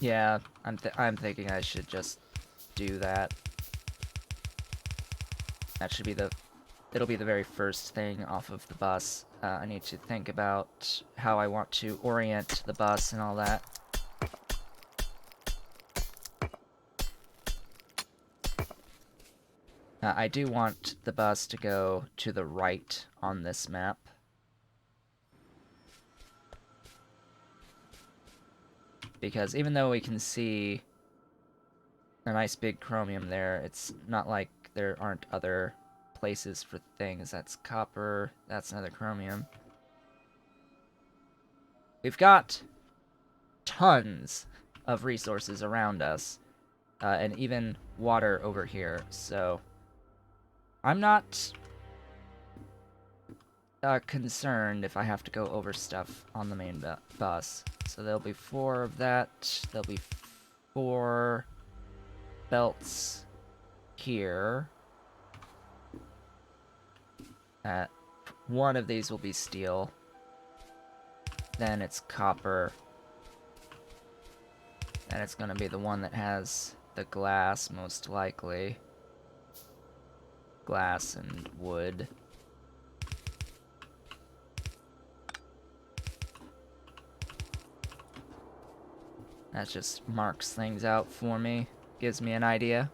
Yeah, I'm thinking I should just do that. That should be it'll be the very first thing off of the bus. I need to think about how I want to orient the bus and all that. I do want the bus to go to the right on this map. Because even though we can see a nice big chromium there, it's not like there aren't other places for things. That's copper, that's another chromium. We've got tons of resources around us, and even water over here, so I'm not concerned if I have to go over stuff on the main bus. So there'll be 4 of that, there'll be 4 belts here. One of these will be steel, then it's copper, and it's gonna be the one that has the glass, most likely. Glass and wood. That just marks things out for me, gives me an idea.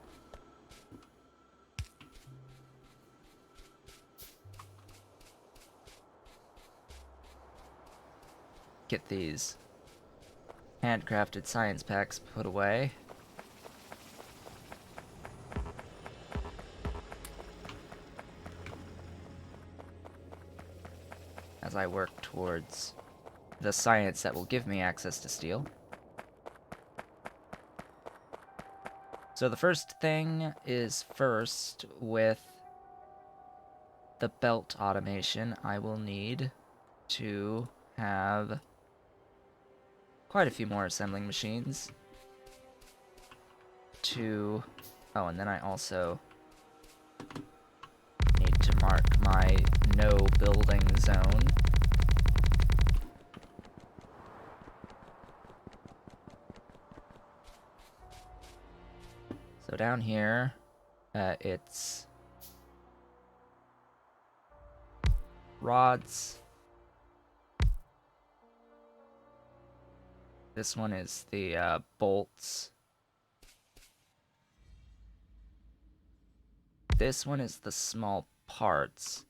Get these handcrafted science packs put away. As I work towards the science that will give me access to steel. So the first thing is first with the belt automation. I will need to have quite a few more assembling machines to... Oh, and then I also need to mark my no building zone. So down here, it's rods. This one is the bolts. This one is the small parts.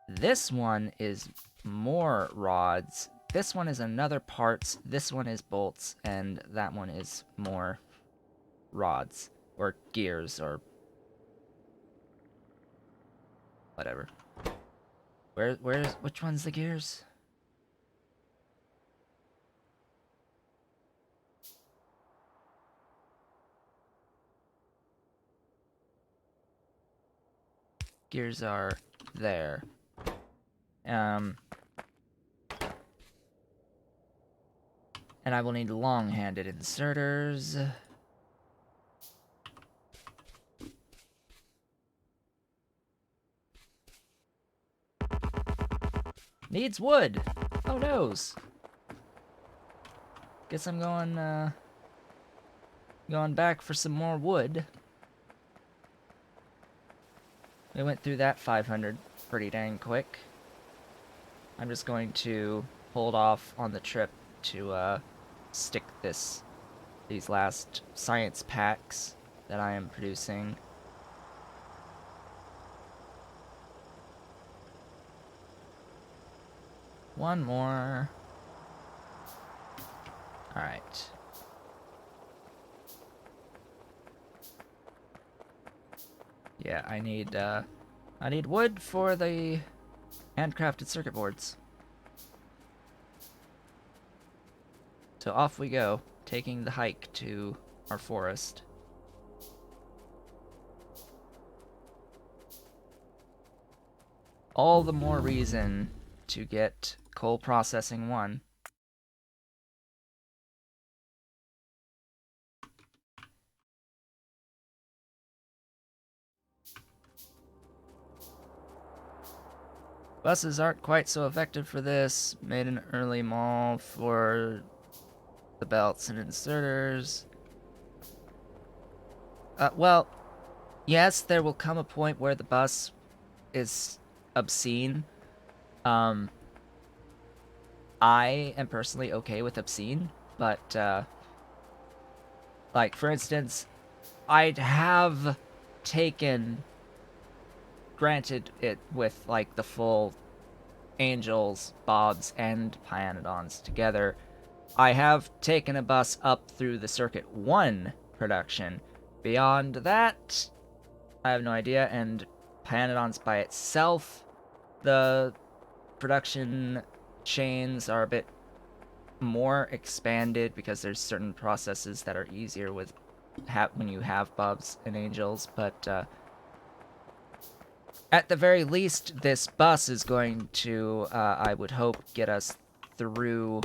This one is more rods. This one is another parts. This one is bolts, and that one is more rods or gears or whatever. Which one's the gears? Gears are there. And I will need long-handed inserters. Needs wood. Oh noes. Guess I'm going back for some more wood. We went through that 500 pretty dang quick. I'm just going to hold off on the trip to stick this these last science packs that I am producing. One more. Alright. Yeah, I need wood for the handcrafted circuit boards. So off we go, taking the hike to our forest. All the more reason to get coal processing 1. Buses aren't quite so effective for this. Made an early mall for the belts and inserters. Well, yes, there will come a point where the bus is obscene. I am personally okay with obscene, but, like, for instance, I'd have taken, granted it with, like, the full Angels, Bobs, and Pyanodons together, I have taken a bus up through the Circuit 1 production. Beyond that, I have no idea, and Pyanodons by itself, the production chains are a bit more expanded because there's certain processes that are easier with when you have Bobs and Angels, but at the very least, this bus is going to, I would hope, get us through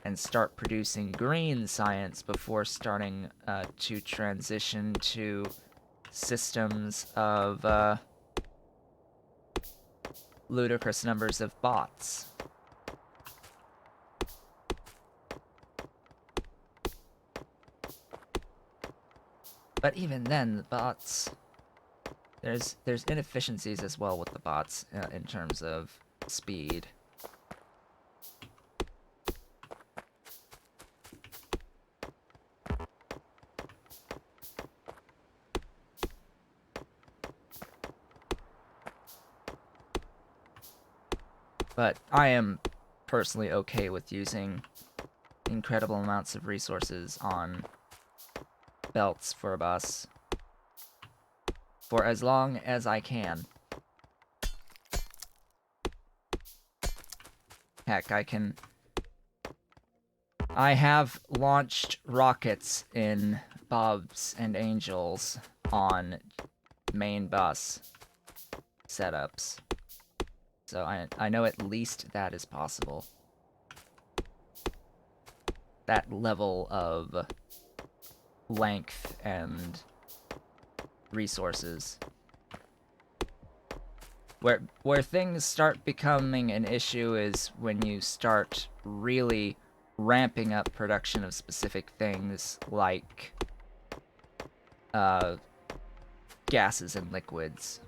and start producing green science before starting to transition to systems of ludicrous numbers of bots. But even then, the bots, there's inefficiencies as well with the bots in terms of speed. But I am personally okay with using incredible amounts of resources on belts for a bus for as long as I can. Heck, I have launched rockets in Bobs and Angels on main bus setups. So I know at least that is possible. That level of length and resources. Where things start becoming an issue is when you start really ramping up production of specific things like gases and liquids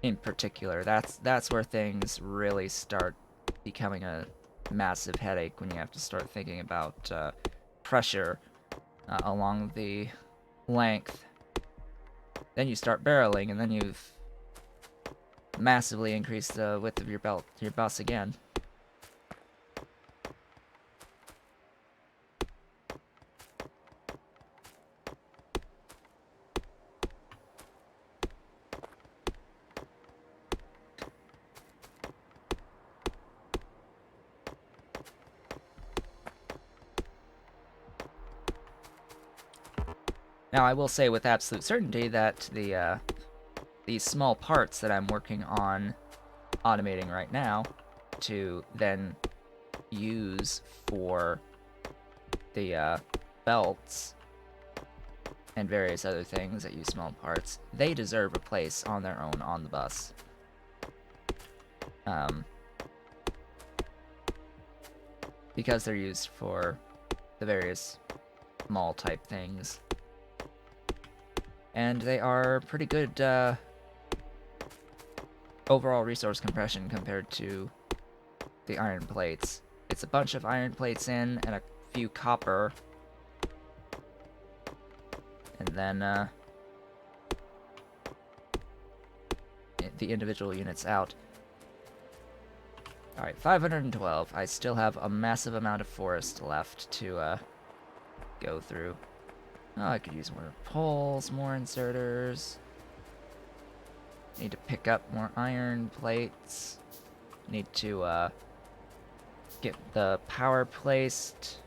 in particular. That's where things really start becoming a massive headache, when you have to start thinking about pressure along the length. Then you start barreling, and then you've massively increased the width of your bus again. Now, I will say with absolute certainty that these small parts that I'm working on automating right now to then use for the belts and various other things that use small parts, they deserve a place on their own on the bus. Because they're used for the various mall type things. And they are pretty good overall resource compression compared to the iron plates. It's a bunch of iron plates in and a few copper and then the individual units out. Alright, 512. I still have a massive amount of forest left to go through. Oh, I could use more poles, more inserters. Need to pick up more iron plates. Need to get the power placed.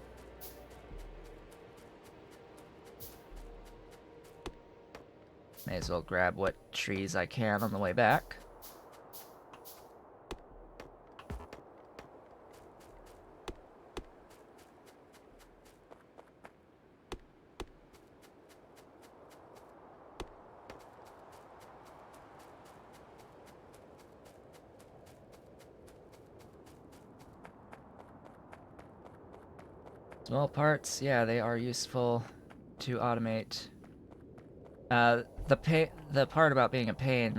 May as well grab what trees I can on the way back. Small parts, yeah, they are useful to automate. The part about being a pain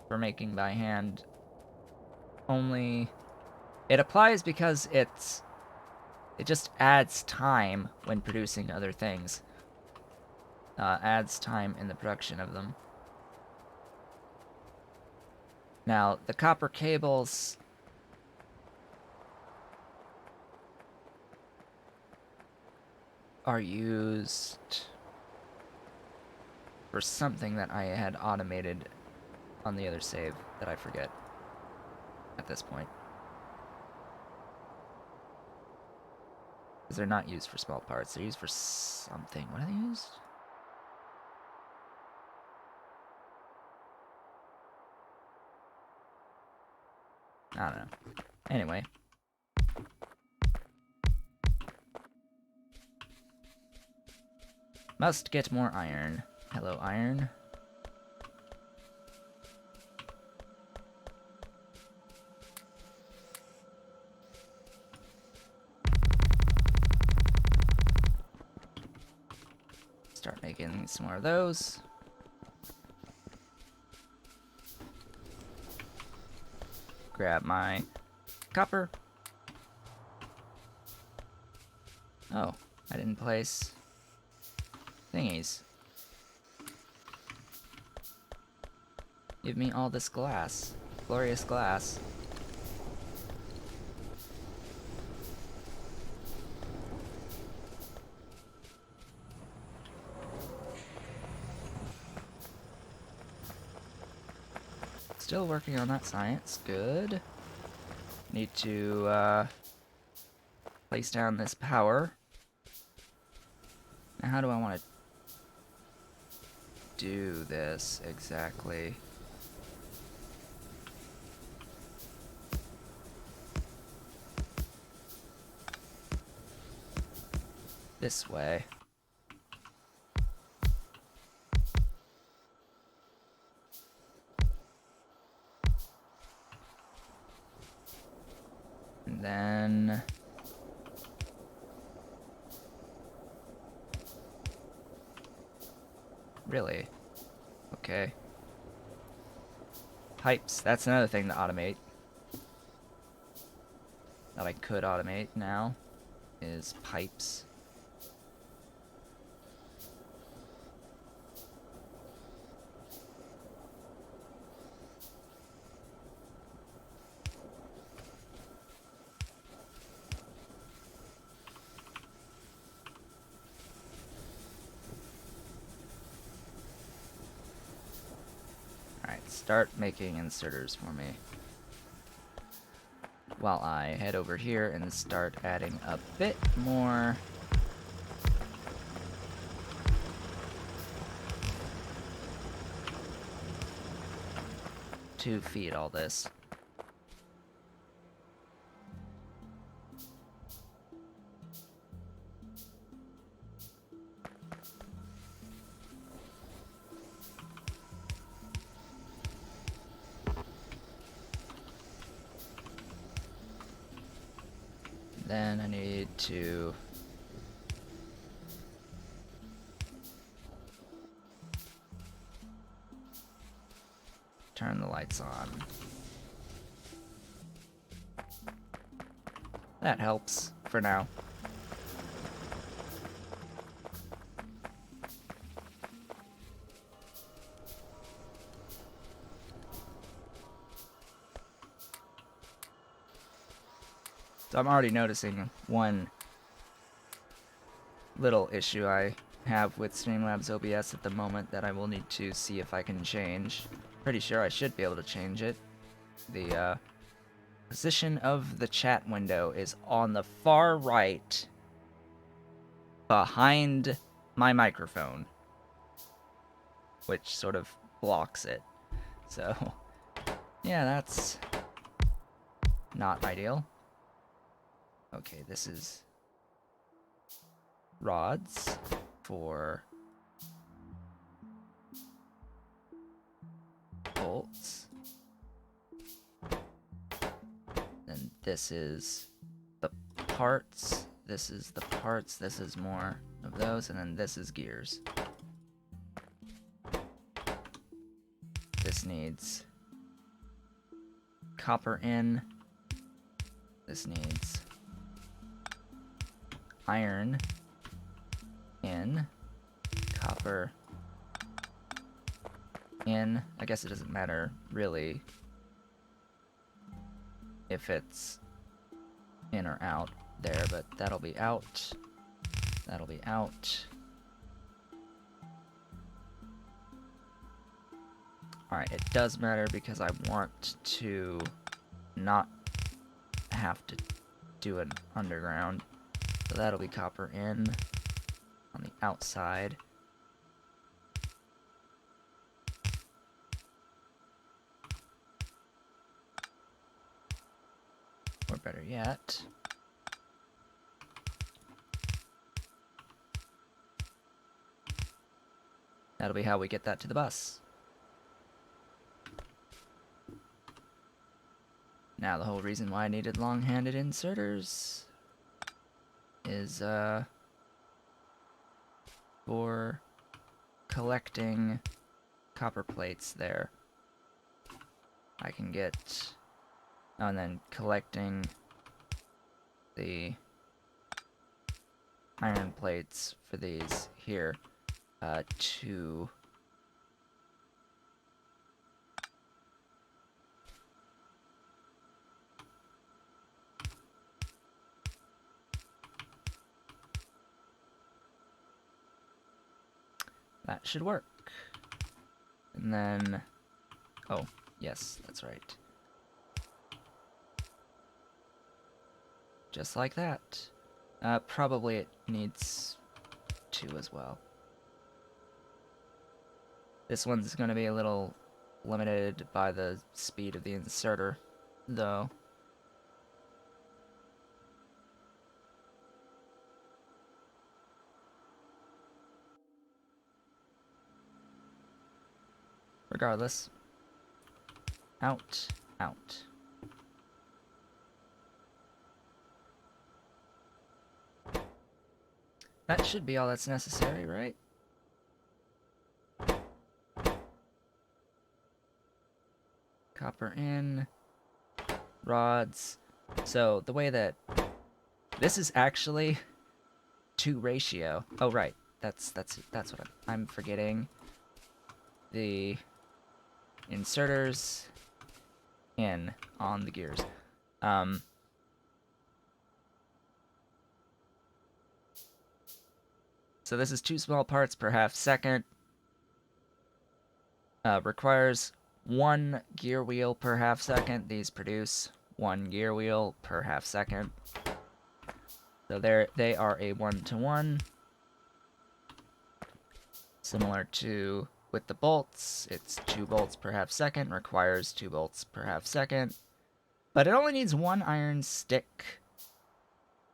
for making by hand only it applies because it just adds time when producing other things. Adds time in the production of them. Now, the copper cables are used for something that I had automated on the other save that I forget at this point. Because they're not used for small parts, they're used for something. What are they used? I don't know. Anyway. Must get more iron. Hello, iron. Start making some more of those. Grab my copper. Oh, I didn't place thingies. Give me all this glass. Glorious glass. Still working on that science. Good. Need to place down this power. Now, how do I want to do this exactly? This way. And then really? Okay. Pipes, that's another thing to automate. That I could automate now is pipes. Start making inserters for me while I head over here and start adding a bit more to feed all this. Then I need to turn the lights on. That helps for now. So I'm already noticing one little issue I have with Streamlabs OBS at the moment that I will need to see if I can change. Pretty sure I should be able to change it. The position of the chat window is on the far right behind my microphone, which sort of blocks it. So, yeah, that's not ideal. Okay, this is rods for bolts. And this is the parts. This is the parts. This is more of those. And then this is gears. This needs copper in. This needs iron in. Copper in. I guess it doesn't matter really if it's in or out there, but that'll be out. That'll be out. Alright, it does matter because I want to not have to do it underground. So that'll be copper in on the outside. Or better yet, that'll be how we get that to the bus. Now, the whole reason why I needed long-handed inserters is, for collecting copper plates there. I can get, and then collecting the iron plates for these here, to that should work. And then, oh, yes, that's right. Just like that. Probably it needs 2 as well. This one's going to be a little limited by the speed of the inserter, though. Regardless. Out, out. That should be all that's necessary, right? Copper in. Rods. So, the way that... This is actually 2 ratio. Oh, right. That's what I'm forgetting. The inserters in on the gears. So this is 2 small parts per half second. Requires 1 gear wheel per half second. These produce 1 gear wheel per half second. So they are a 1-to-1. Similar to with the bolts, it's 2 bolts per half second, requires 2 bolts per half second. But it only needs 1 iron stick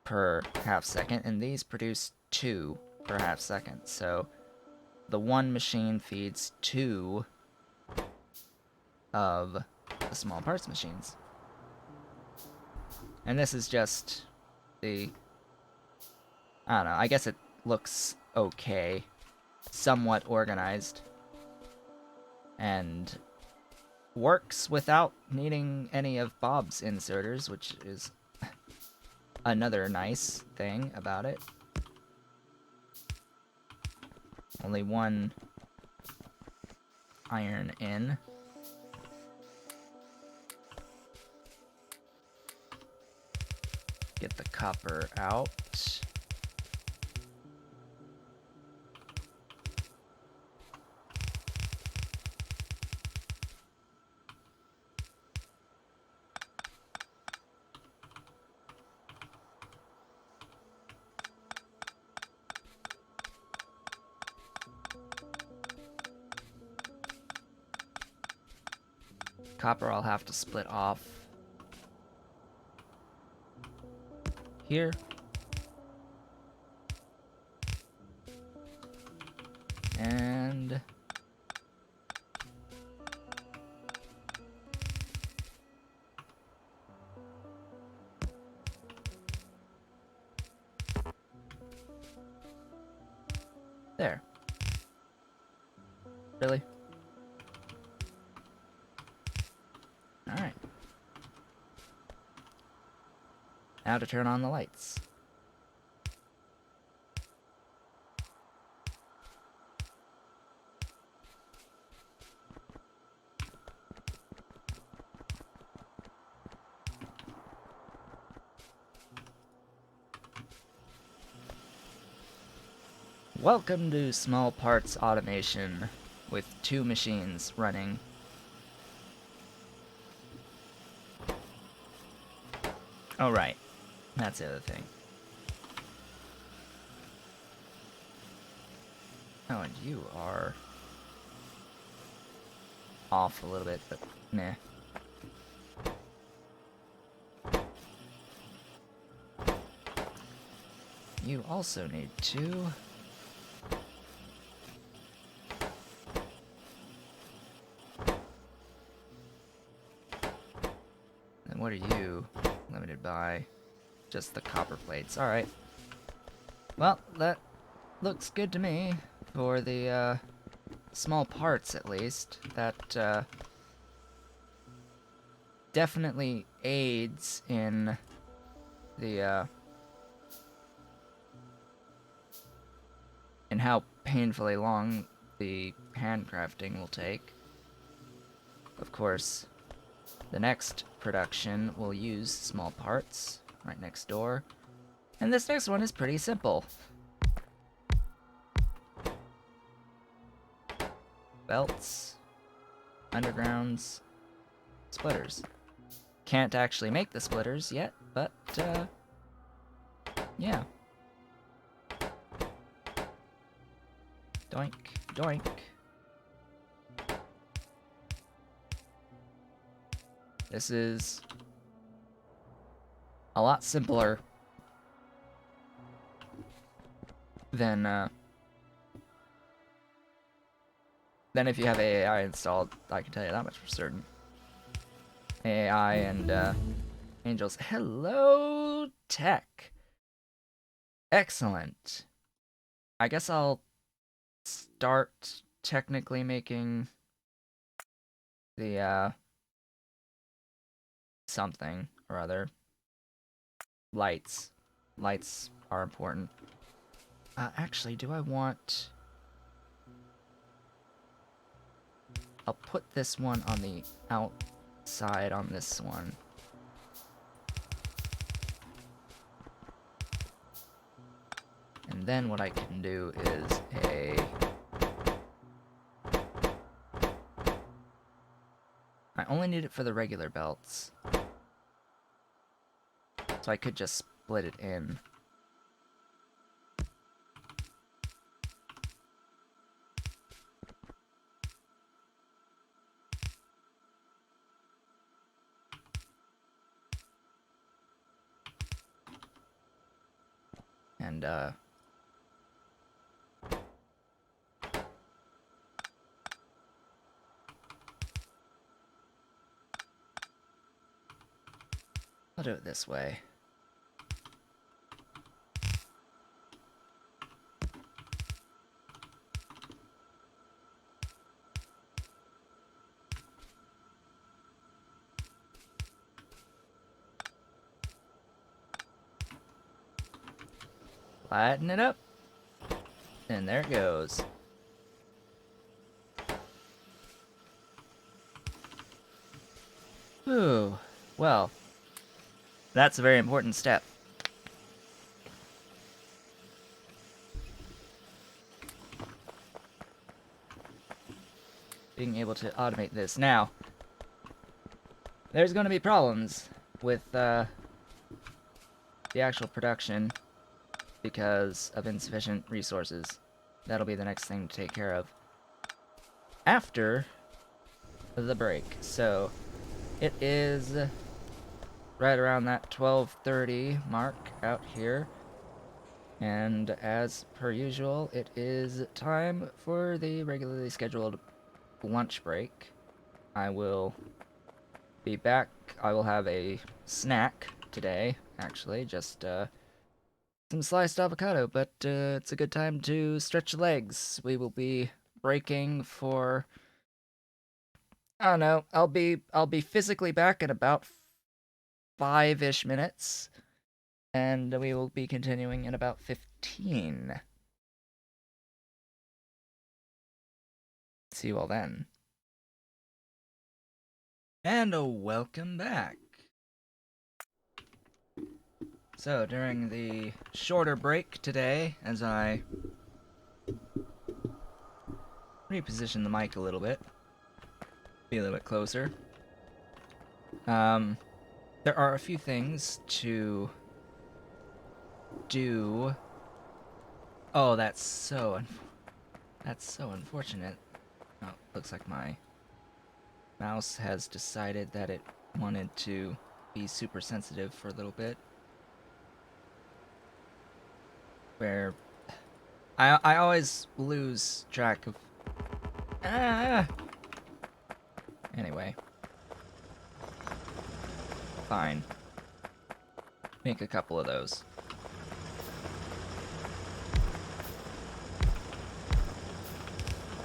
per half second, and these produce 2 per half second. So the one machine feeds 2 of the small parts machines. And this is just the... I don't know, I guess it looks okay. Somewhat organized. And works without needing any of Bob's inserters, which is another nice thing about it. Only 1 iron in. the copper out. Copper I'll have to split off here. And there. Really? Alright. Now to turn on the lights. Welcome to small parts automation with 2 machines running. Oh, right. That's the other thing. Oh, and you are off a little bit, but meh. You also need to... And what are you limited by? Just the copper plates. Alright. Well, that looks good to me. For the, small parts, at least. That, definitely aids in the, in how painfully long the handcrafting will take. Of course, the next production will use small parts right next door. And this next one is pretty simple. Belts, undergrounds, splitters. Can't actually make the splitters yet, but, yeah. Doink, doink. This is a lot simpler than if you have AAI installed. I can tell you that much for certain. AAI and Angels. Hello, Tech. Excellent. I guess I'll start technically making the something or other. Lights. Lights are important. Actually, do I want... I'll put this one on the outside on this one. And then what I can do is I only need it for the regular belts. So I could just split it in. And, I'll do it this way. Lighten it up. And there it goes. Ooh, well, that's a very important step. being able to automate this. Now, there's going to be problems with the actual production because of insufficient resources. That'll be the next thing to take care of after the break. So it is right around that 12:30 mark out here, and as per usual, it is time for the regularly scheduled lunch break. I will be back. I will have a snack today, actually, just some sliced avocado, but it's a good time to stretch the legs. We will be breaking for, I don't know, I'll be physically back in about 5-ish minutes, and we will be continuing in about 15. See you all then. And welcome back. So, during the shorter break today, as I reposition the mic a little bit, be a little bit closer, there are a few things to do. Oh, that's so unfortunate. Oh, looks like my mouse has decided that it wanted to be super sensitive for a little bit. Where I always lose track of... Anyway. Fine. Make a couple of those.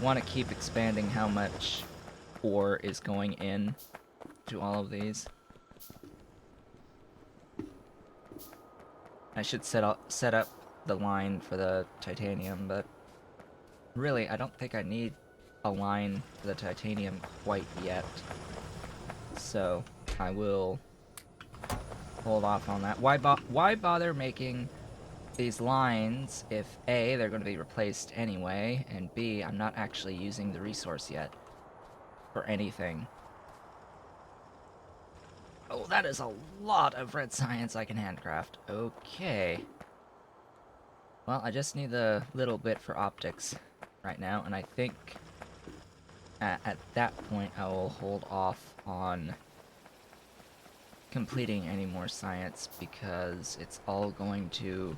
Want to keep expanding how much ore is going in to all of these. I should set up the line for the titanium, but really I don't think I need a line for the titanium quite yet. So I will hold off on that. Why bother making these lines if A, they're going to be replaced anyway, and B, I'm not actually using the resource yet for anything. Oh, that is a lot of red science I can handcraft. Okay. Well, I just need the little bit for optics right now, and I think at that point I will hold off on completing any more science because it's all going to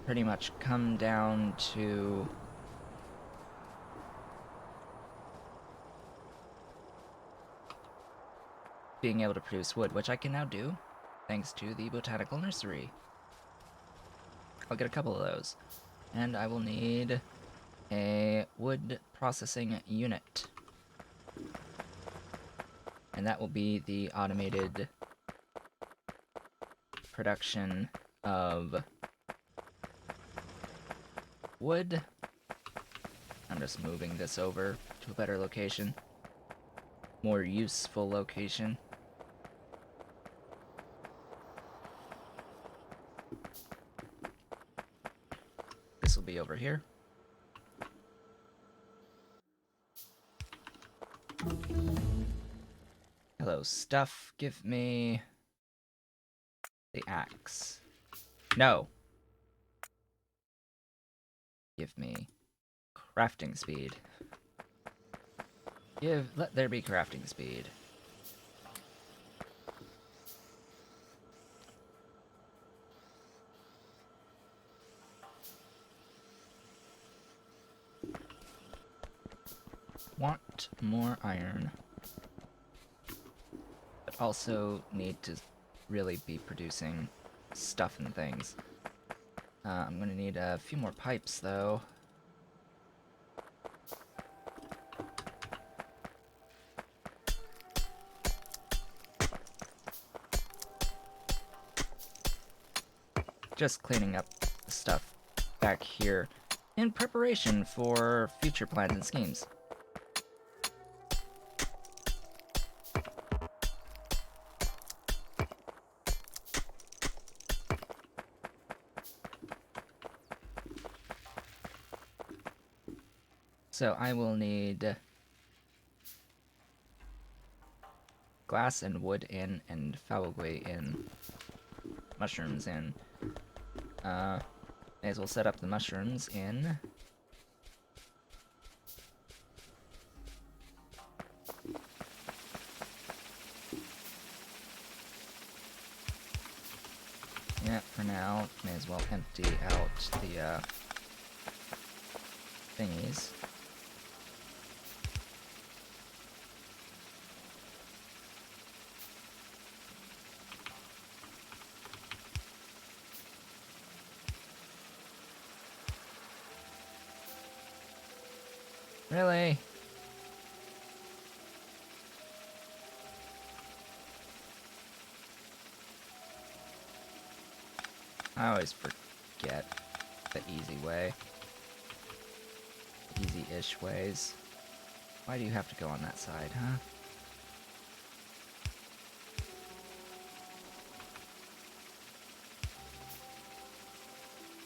pretty much come down to being able to produce wood, which I can now do thanks to the botanical nursery. I'll get a couple of those. And I will need a wood processing unit. And that will be the automated production of wood. I'm just moving this over to a better location. More useful location. This will be over here. Hello, stuff. Give me the axe. No. Give me crafting speed. Let there be crafting speed. Want more iron. But also need to really be producing stuff and things. I'm gonna need a few more pipes, though. Just cleaning up the stuff back here in preparation for future plans and schemes. So I will need glass and wood in, and foulguay in, mushrooms in. May as well set up the mushrooms in. Yeah, for now, may as well empty out the thingies. Really? I always forget the easy way. Easy-ish ways. Why do you have to go on that side, huh?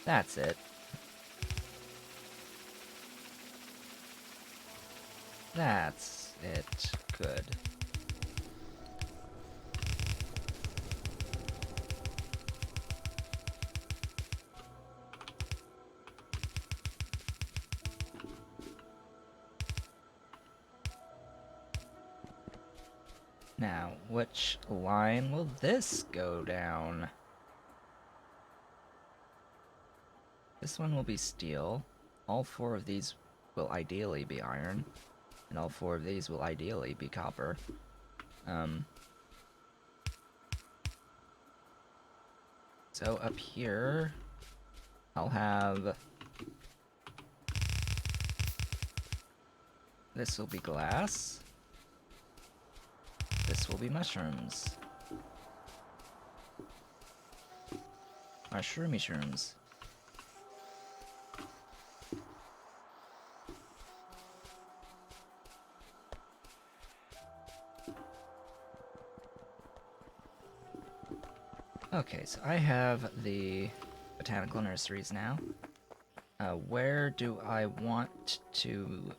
That's it. That's it. Good. Now, which line will this go down? This one will be steel. All four of these will ideally be iron. And all four of these will ideally be copper. So up here, I'll have... This will be glass. This will be mushrooms. Mushroomy shrooms. Okay, so I have the botanical nurseries now. Where do I want to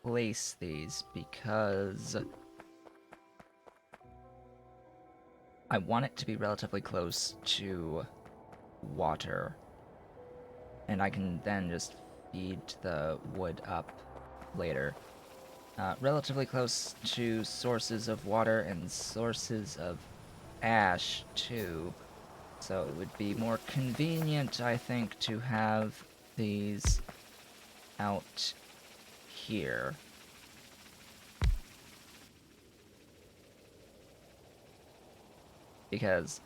place these? Because I want it to be relatively close to water. And I can then just feed the wood up later. Relatively close to sources of water and sources of ash, too. So it would be more convenient, I think, to have these out here. Because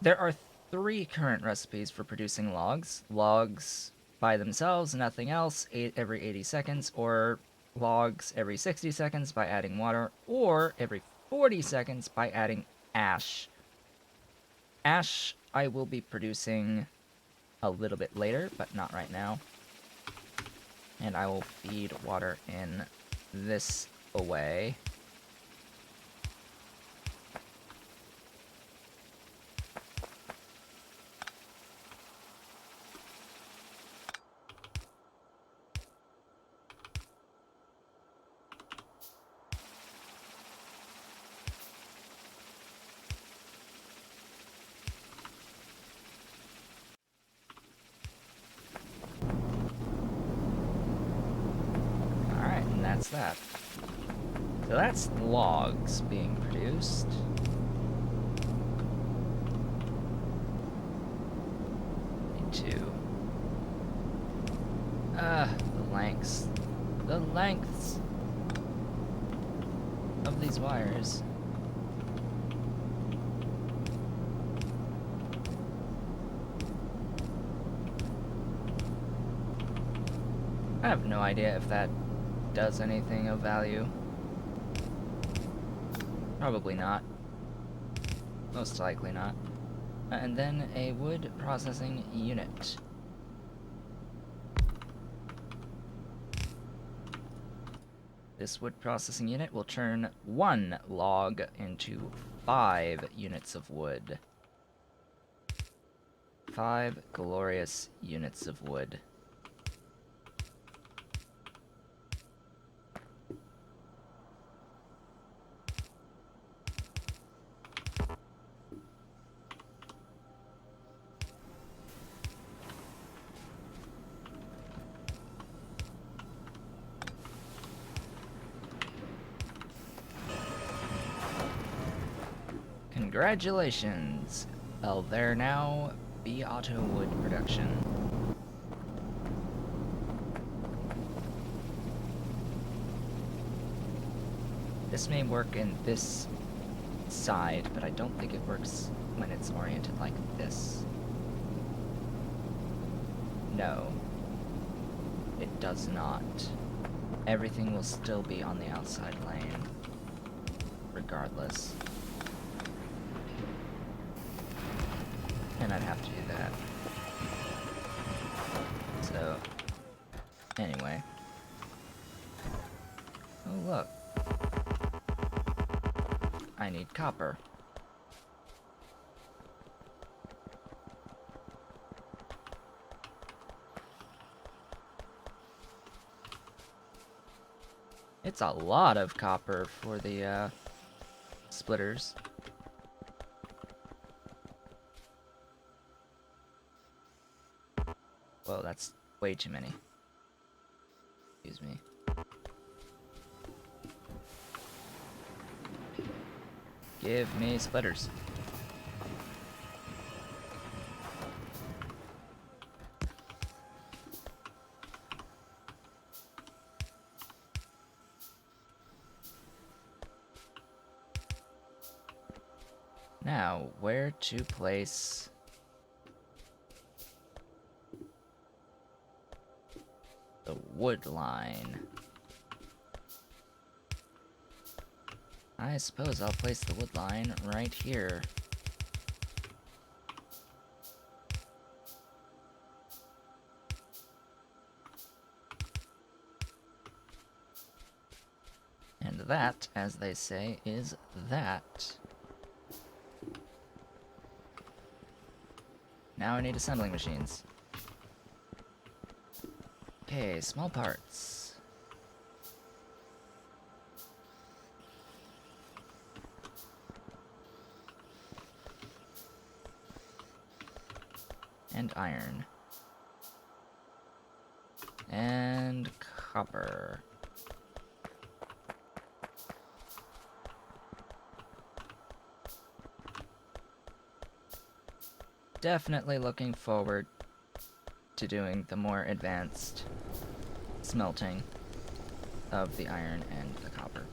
there are 3 current recipes for producing logs. Logs by themselves, nothing else, every 80 seconds, or logs every 60 seconds by adding water, or every 40 seconds by adding ash. Ash I will be producing a little bit later, but not right now. And I will feed water in this away. That's that. So that's logs being produced. Me too. The lengths. The lengths of these wires. I have no idea if that does anything of value. Probably not. Most likely not. And then a wood processing unit. This wood processing unit will turn 1 log into 5 units of wood. 5 glorious units of wood. Congratulations! Well, there now be auto wood production. This may work in this side, but I don't think it works when it's oriented like this. No, it does not. Everything will still be on the outside lane, regardless. And I'd have to do that. So, anyway. Oh, look. I need copper. It's a lot of copper for the, splitters. Whoa, that's way too many. Excuse me. Give me splitters. Now, where to place the wood line? I suppose I'll place the wood line right here. And that, as they say, is that. Now I need assembling machines. Okay, small parts. And iron. And copper. Definitely looking forward to doing the more advanced smelting of the iron and the copper.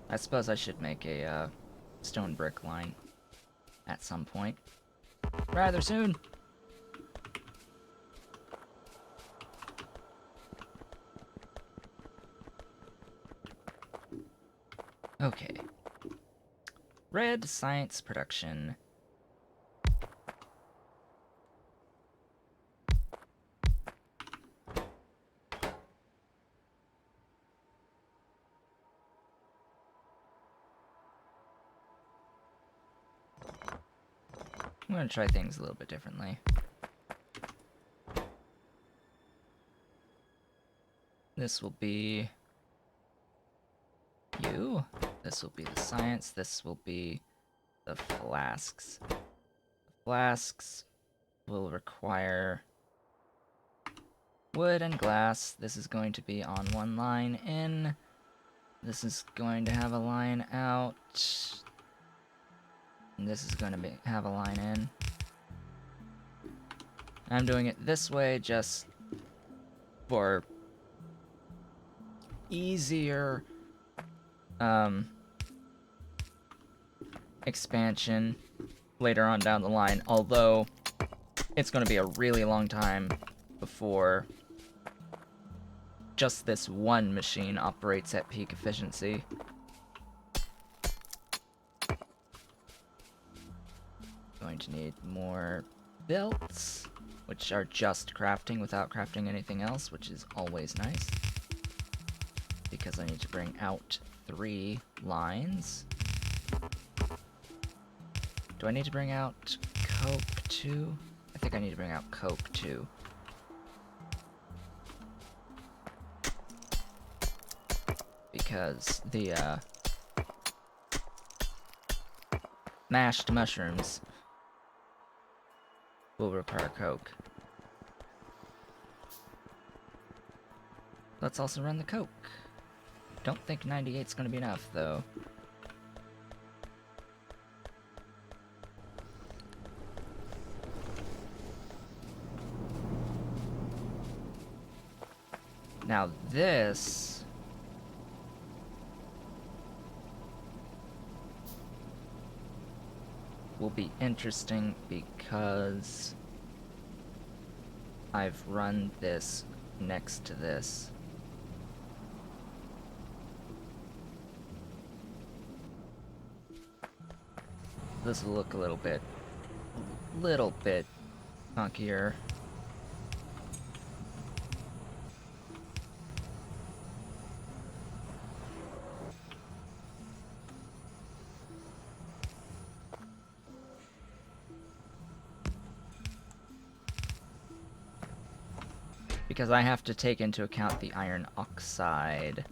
I suppose I should make a stone brick line at some point. Rather soon! Okay. Red science production. I'm gonna try things a little bit differently. This will be you. This will be the science. This will be the flasks. The flasks will require wood and glass. This is going to be on one line in. This is going to have a line out. And this is going to have a line in. I'm doing it this way just for easier expansion later on down the line, although it's going to be a really long time before just this one machine operates at peak efficiency. Going to need more belts, which are just crafting without crafting anything else, which is always nice. Because I need to bring out 3 lines. Do I need to bring out coke too? I think I need to bring out coke too. Because the mashed mushrooms will require coke. Let's also run the coke. Don't think 98's gonna be enough, though. Now this... will be interesting because I've run this next to this. This will look a little bit funkier. Because I have to take into account the iron oxide.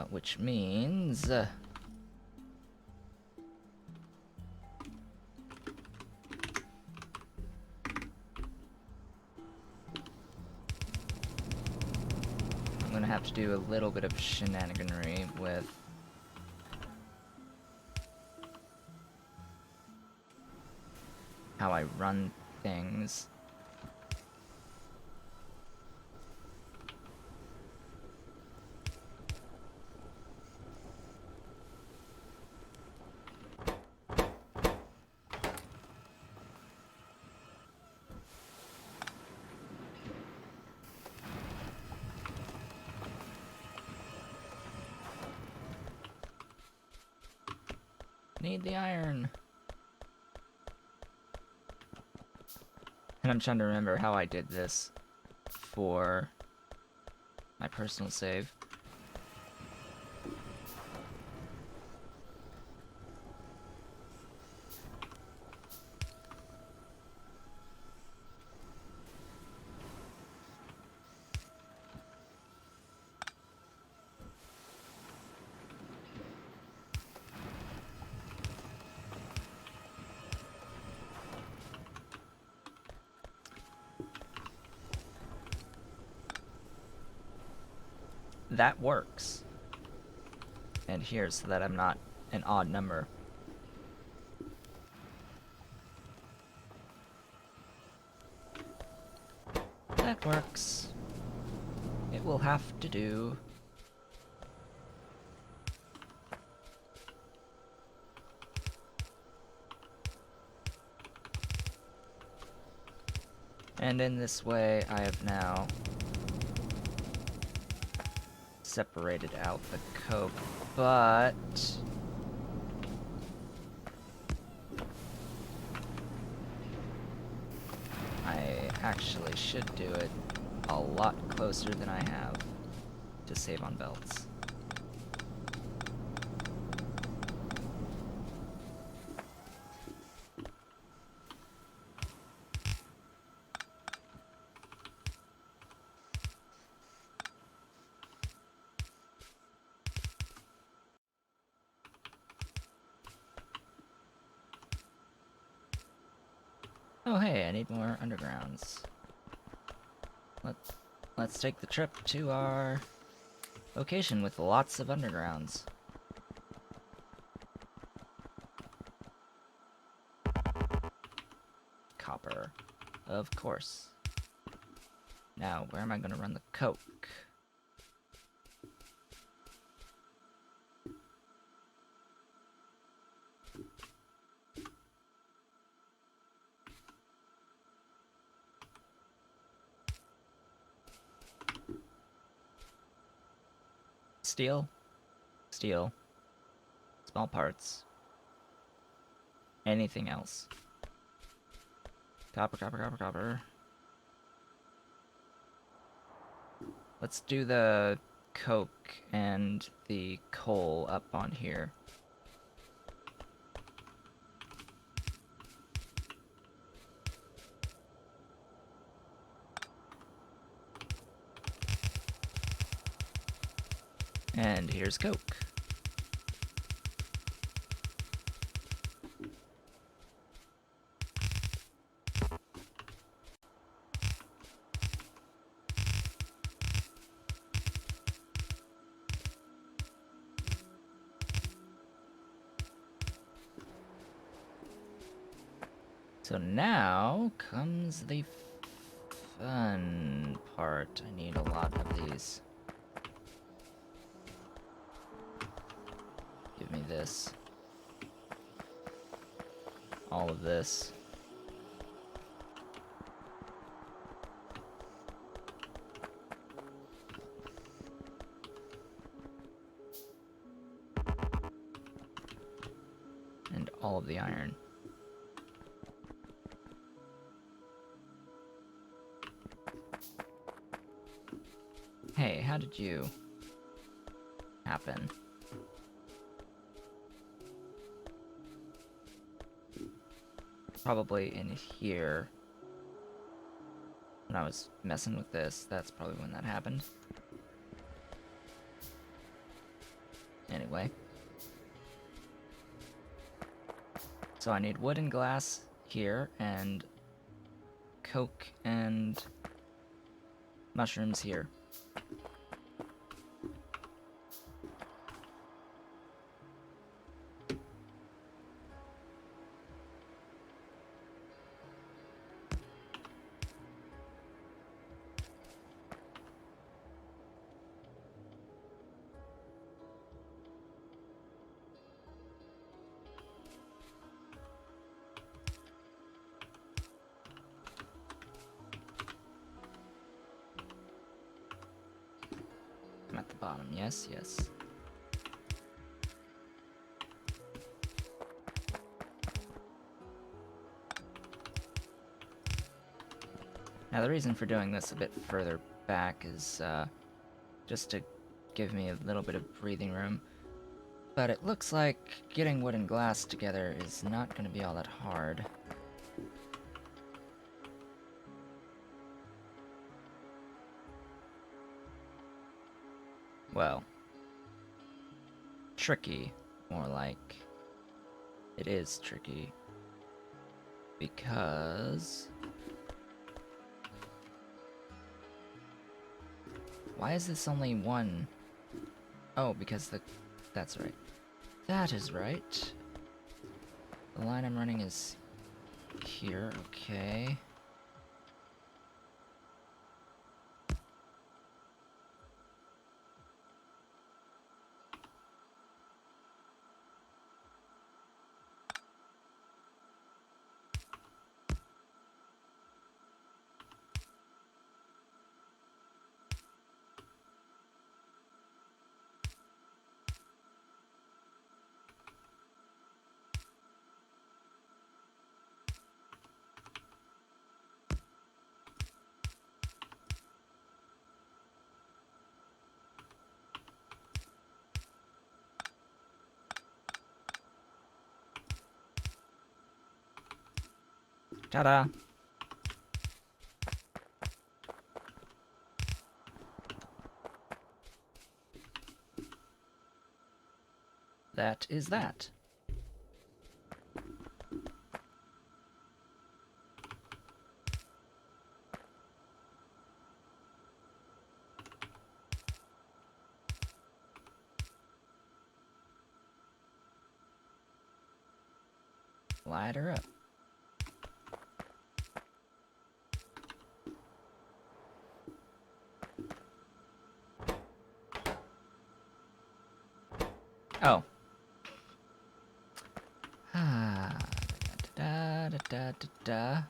Which means... I'm gonna have to do a little bit of shenaniganry with... how I run things. Need the iron. And I'm trying to remember how I did this for my personal save. That works. And here, so that I'm not an odd number. That works. It will have to do. And in this way, I have now separated out the coke, but I actually should do it a lot closer than I have to save on belts. Oh hey, I need more undergrounds. Let's take the trip to our location with lots of undergrounds. Copper, of course. Now, where am I gonna run the coke? Steel, steel, small parts, anything else. Copper, copper, copper, copper. Let's do the coke and the coal up on here. And here's coke. So now comes the fun part. I need a lot of these. Give me this. All of this. And all of the iron. Hey, how did you happen? Probably in here. When I was messing with this, that's probably when that happened. Anyway. So I need wood and glass here, and coke and mushrooms here. I'm at the bottom, yes, yes. Now the reason for doing this a bit further back is just to give me a little bit of breathing room. But it looks like getting wood and glass together is not going to be all that hard. Well, tricky, more like. It is tricky. Because... why is this only one? Oh, because that's right. That is right. The line I'm running is here, okay. Ta-da! That is that. Light her up. Oh. Ah, da da da da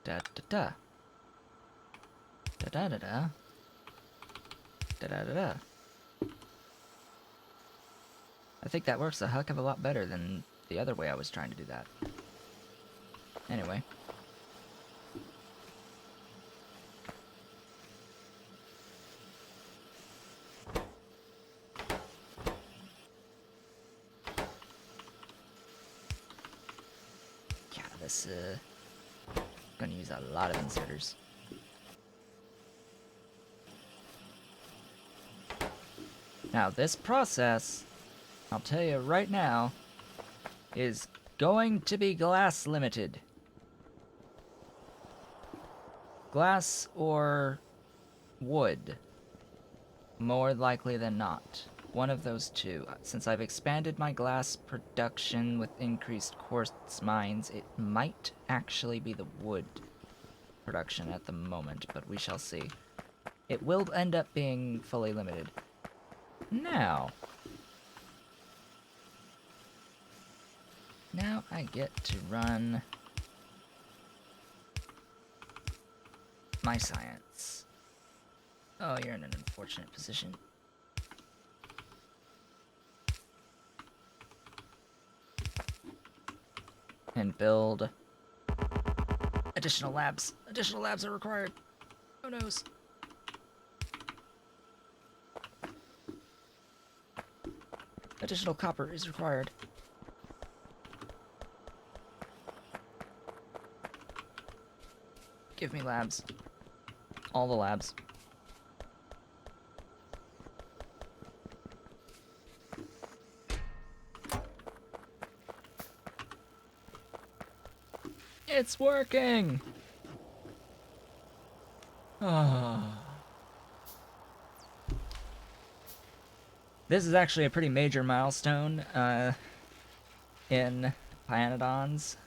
da da da da da da da da da da da da da. I think that works a heck of a lot better than the other way I was trying to do that. Anyway. Yeah, this gonna use a lot of inserters. Now this process, I'll tell you right now, is going to be glass limited. Glass or wood, more likely than not. one of those two. Since I've expanded my glass production with increased quartz mines, it might actually be the wood production at the moment, but we shall see. It will end up being fully limited. Now I get to run my science. Oh, you're in an unfortunate position. And build additional labs. Additional labs are required. Who knows? Additional copper is required. Give me labs. All the labs. It's working! This is actually a pretty major milestone in Pyanodons.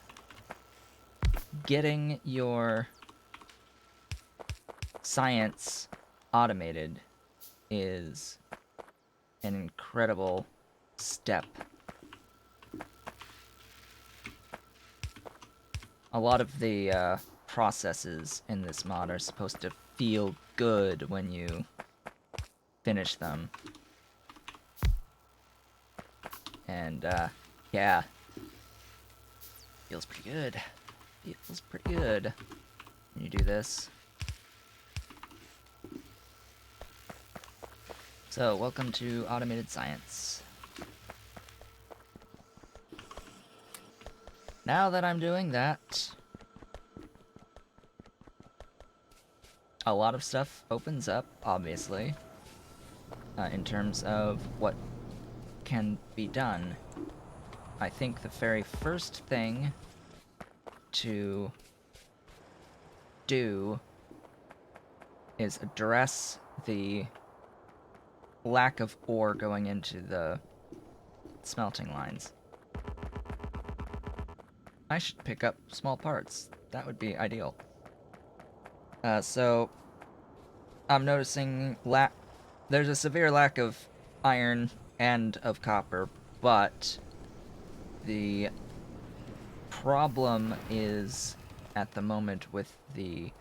Getting your science automated is an incredible step. A lot of the processes in this mod are supposed to feel good when you finish them. And, yeah. Feels pretty good. Feels pretty good when you do this. So, welcome to Automated Science. Now that I'm doing that, a lot of stuff opens up, obviously, in terms of what can be done. I think the very first thing to do is address the lack of ore going into the smelting lines. I should pick up small parts. That would be ideal. So I'm noticing there's a severe lack of iron and of copper, but the problem is at the moment with the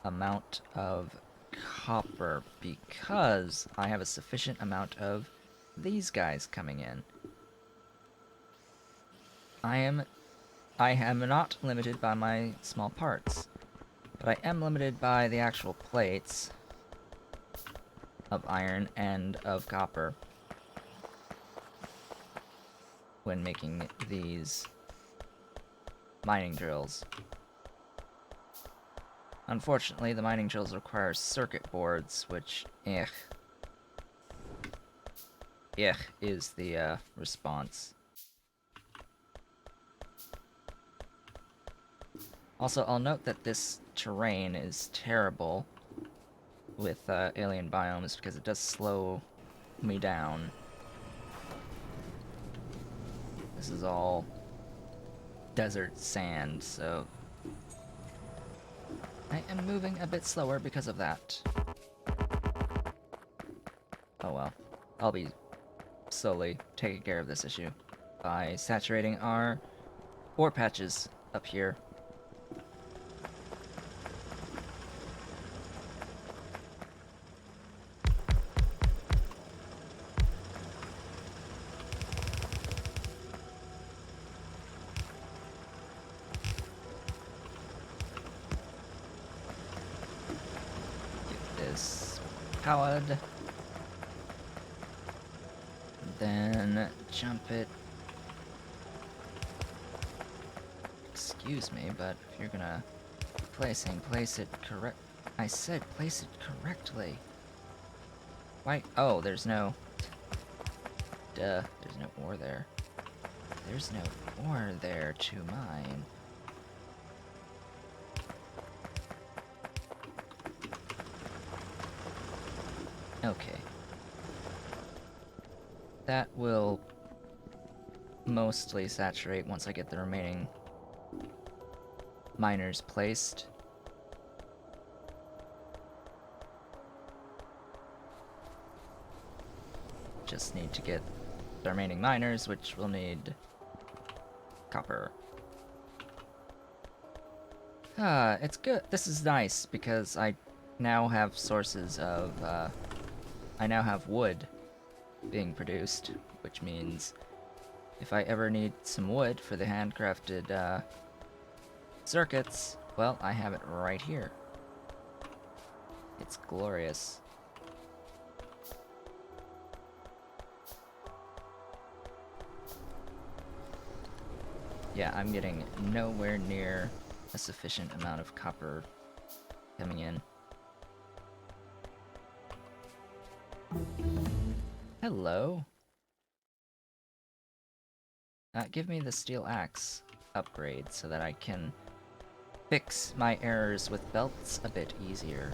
amount of copper, because I have a sufficient amount of these guys coming in. I am not limited by my small parts, but I am limited by the actual plates of iron and of copper when making these mining drills. Unfortunately, the mining drills require circuit boards, which, is the response. Also, I'll note that this terrain is terrible with alien biomes because it does slow me down. This is all desert sand, so I am moving a bit slower because of that. Oh well, I'll be slowly taking care of this issue by saturating our ore patches up here. Powered. Then jump it. Excuse me, but if you're gonna place it correct. I said place it correctly. Why? Oh, there's no. Duh, there's no ore there. There's no ore there to mine. Okay. That will mostly saturate once I get the remaining miners placed. Just need to get the remaining miners, which will need copper. It's good. This is nice because I now have sources of, I now have wood being produced, which means if I ever need some wood for the handcrafted, circuits, well, I have it right here. It's glorious. Yeah, I'm getting nowhere near a sufficient amount of copper coming in. Hello. Give me the steel axe upgrade so that I can fix my errors with belts a bit easier.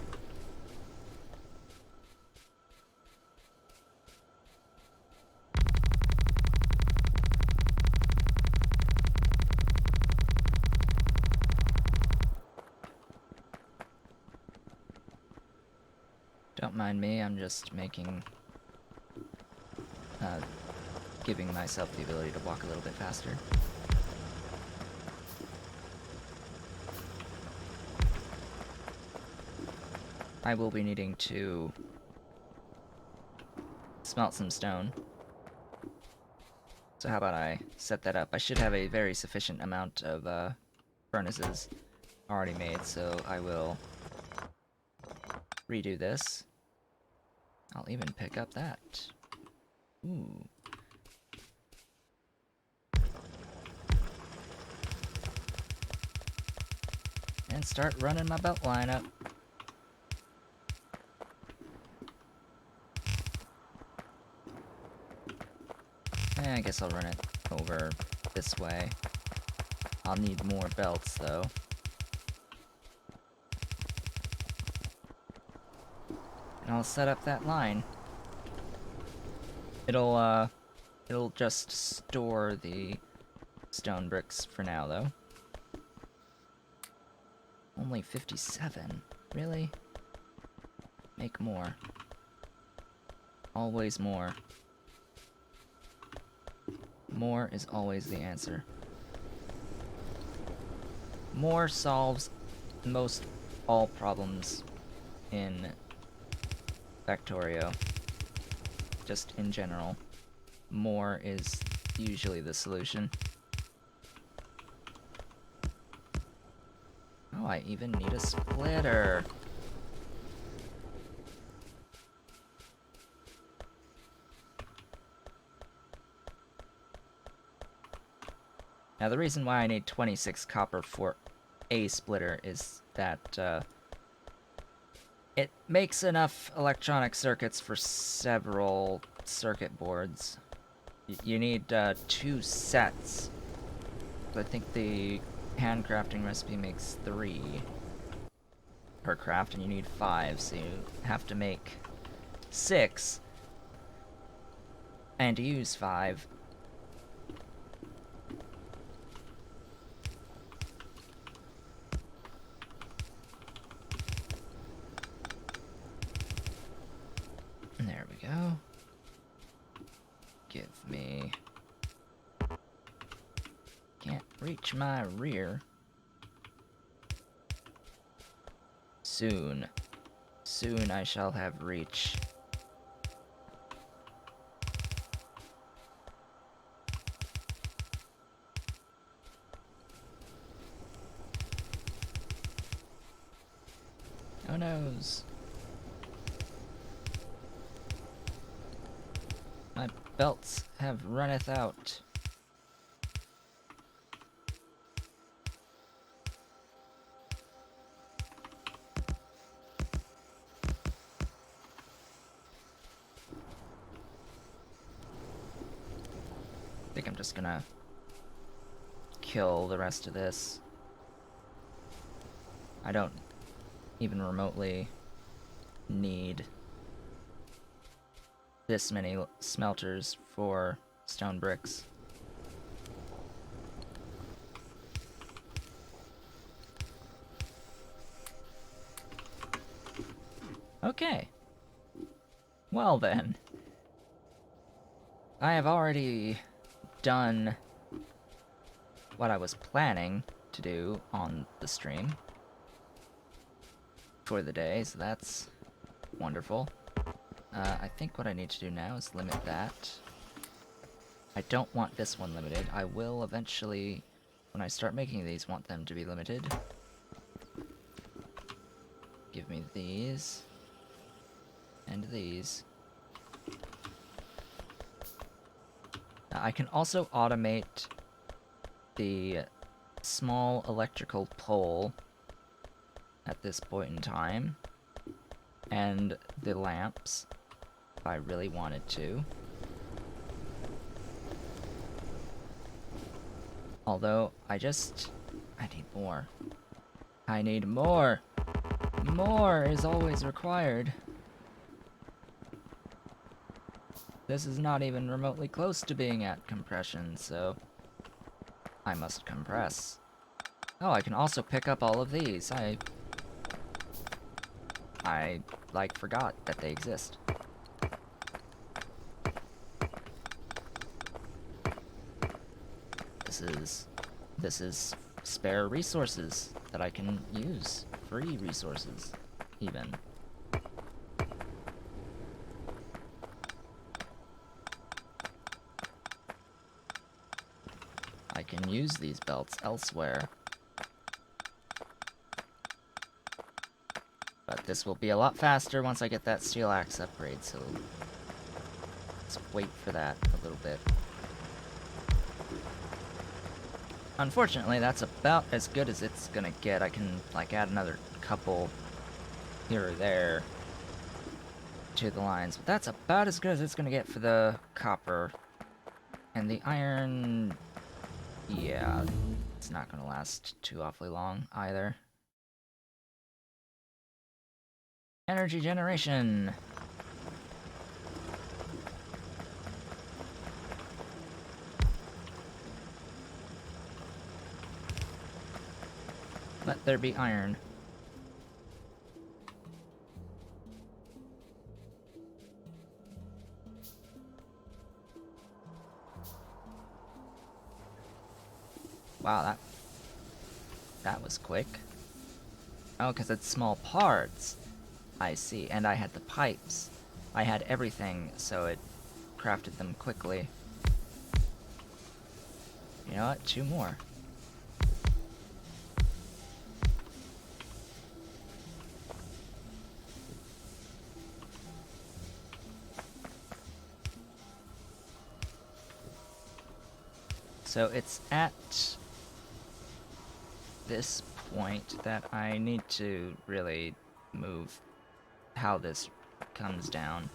Don't mind me, I'm just making... giving myself the ability to walk a little bit faster. I will be needing to smelt some stone. So how about I set that up? I should have a very sufficient amount of furnaces already made, so I will redo this. I'll even pick up that. Ooh. And start running my belt line up. I guess I'll run it over this way. I'll need more belts, though. And I'll set up that line. It'll just store the stone bricks for now, though. Only 57. Really? Make more. Always more. More is always the answer. More solves most all problems in Factorio. Just in general. More is usually the solution. Oh, I even need a splitter. Now, the reason why I need 26 copper for a splitter is that, it makes enough electronic circuits for several circuit boards. You need, 2 sets. I think the handcrafting recipe makes 3 per craft, and you need 5, so you have to make 6 and use 5. There we go. Give me... Can't reach my rear. Soon. Soon I shall have reach. Oh noes. My belts have runneth out. I think I'm just gonna kill the rest of this. I don't even remotely need this many smelters for stone bricks. Okay. Well then. I have already done what I was planning to do on the stream for the day, so that's wonderful. I think what I need to do now is limit that. I don't want this one limited. I will eventually, when I start making these, want them to be limited. Give me these. And these. I can also automate the small electrical pole at this point in time, and the lamps, if I really wanted to. Although, I need more. I need more! More is always required. This is not even remotely close to being at compression, so I must compress. Oh, I can also pick up all of these. I like, forgot that they exist. This is spare resources that I can use. Free resources, even. I can use these belts elsewhere. But this will be a lot faster once I get that steel axe upgrade, so let's wait for that a little bit. Unfortunately, that's about as good as it's gonna get. I can, like, add another couple here or there to the lines, but that's about as good as it's gonna get for the copper. And the iron, yeah, it's not gonna last too awfully long either. Energy generation! Let there be iron. Wow, that was quick. Oh, because it's small parts. I see, and I had the pipes. I had everything, so it crafted them quickly. You know what? 2 more. So it's at this point that I need to really move how this comes down,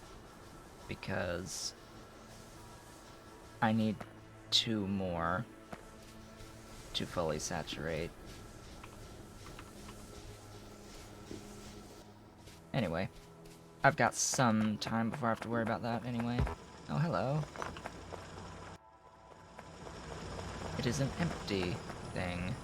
because I need 2 more to fully saturate. Anyway, I've got some time before I have to worry about that anyway. Oh, hello. It is an empty thing.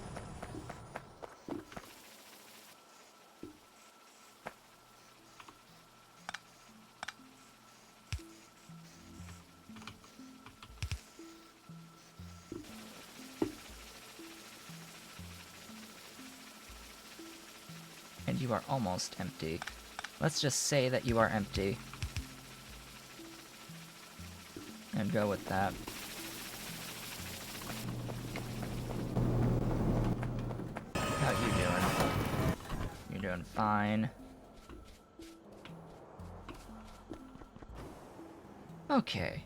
And you are almost empty. Let's just say that you are empty. And go with that. How you doing? You're doing fine. Okay.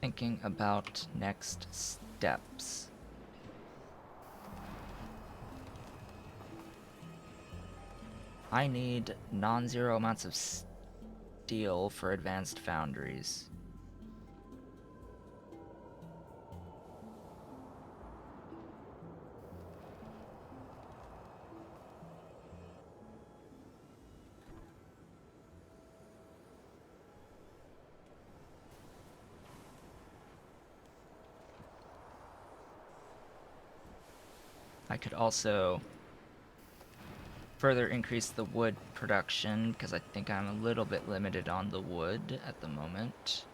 Thinking about next steps. I need non-zero amounts of steel for advanced foundries. I could also further increase the wood production, because I think I'm a little bit limited on the wood at the moment.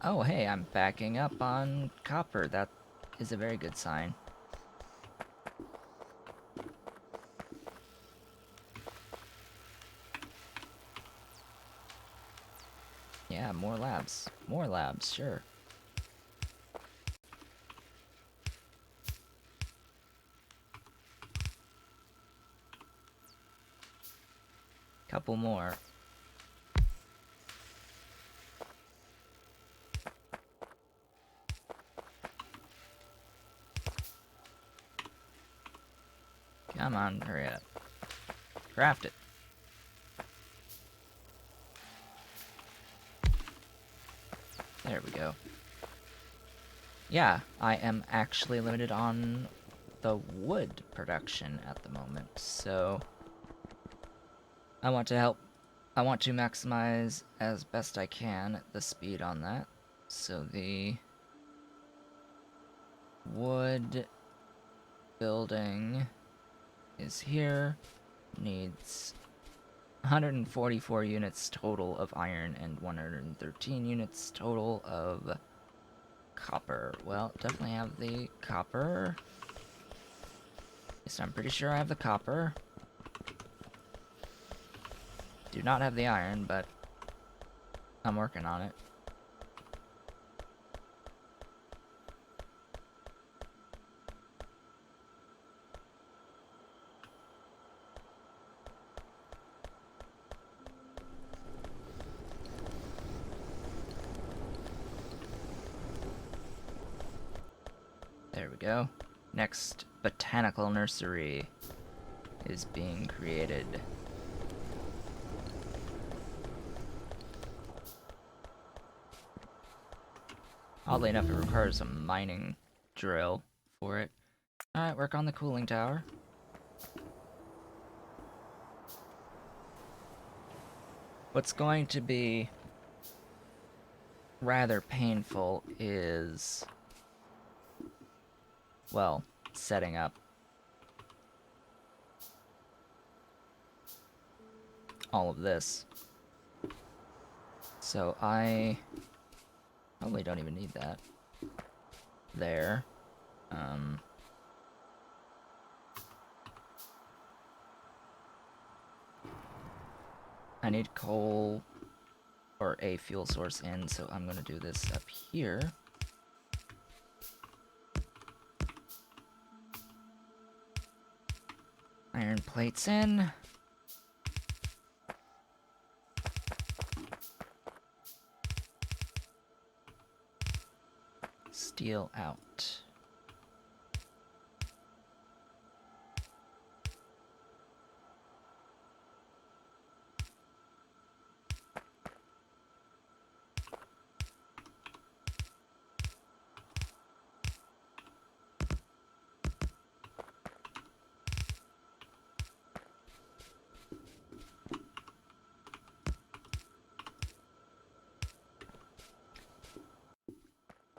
Oh, hey, I'm backing up on copper. That is a very good sign. Yeah, more labs. More labs, sure. Couple more. Come on, hurry up. Craft it. There we go. Yeah, I am actually limited on the wood production at the moment, so I want to maximize as best I can the speed on that. So the wood building is here, needs 144 units total of iron and 113 units total of copper. Well, definitely have the copper. Yes, I'm pretty sure I have the copper. Do not have the iron, but I'm working on it. There we go. Next botanical nursery is being created. Oddly enough, it requires a mining drill for it. Alright, work on the cooling tower. What's going to be rather painful is, well, setting up all of this. So I probably don't even need that. There. I need coal or a fuel source in, so I'm gonna do this up here. Iron plates in. Steel out.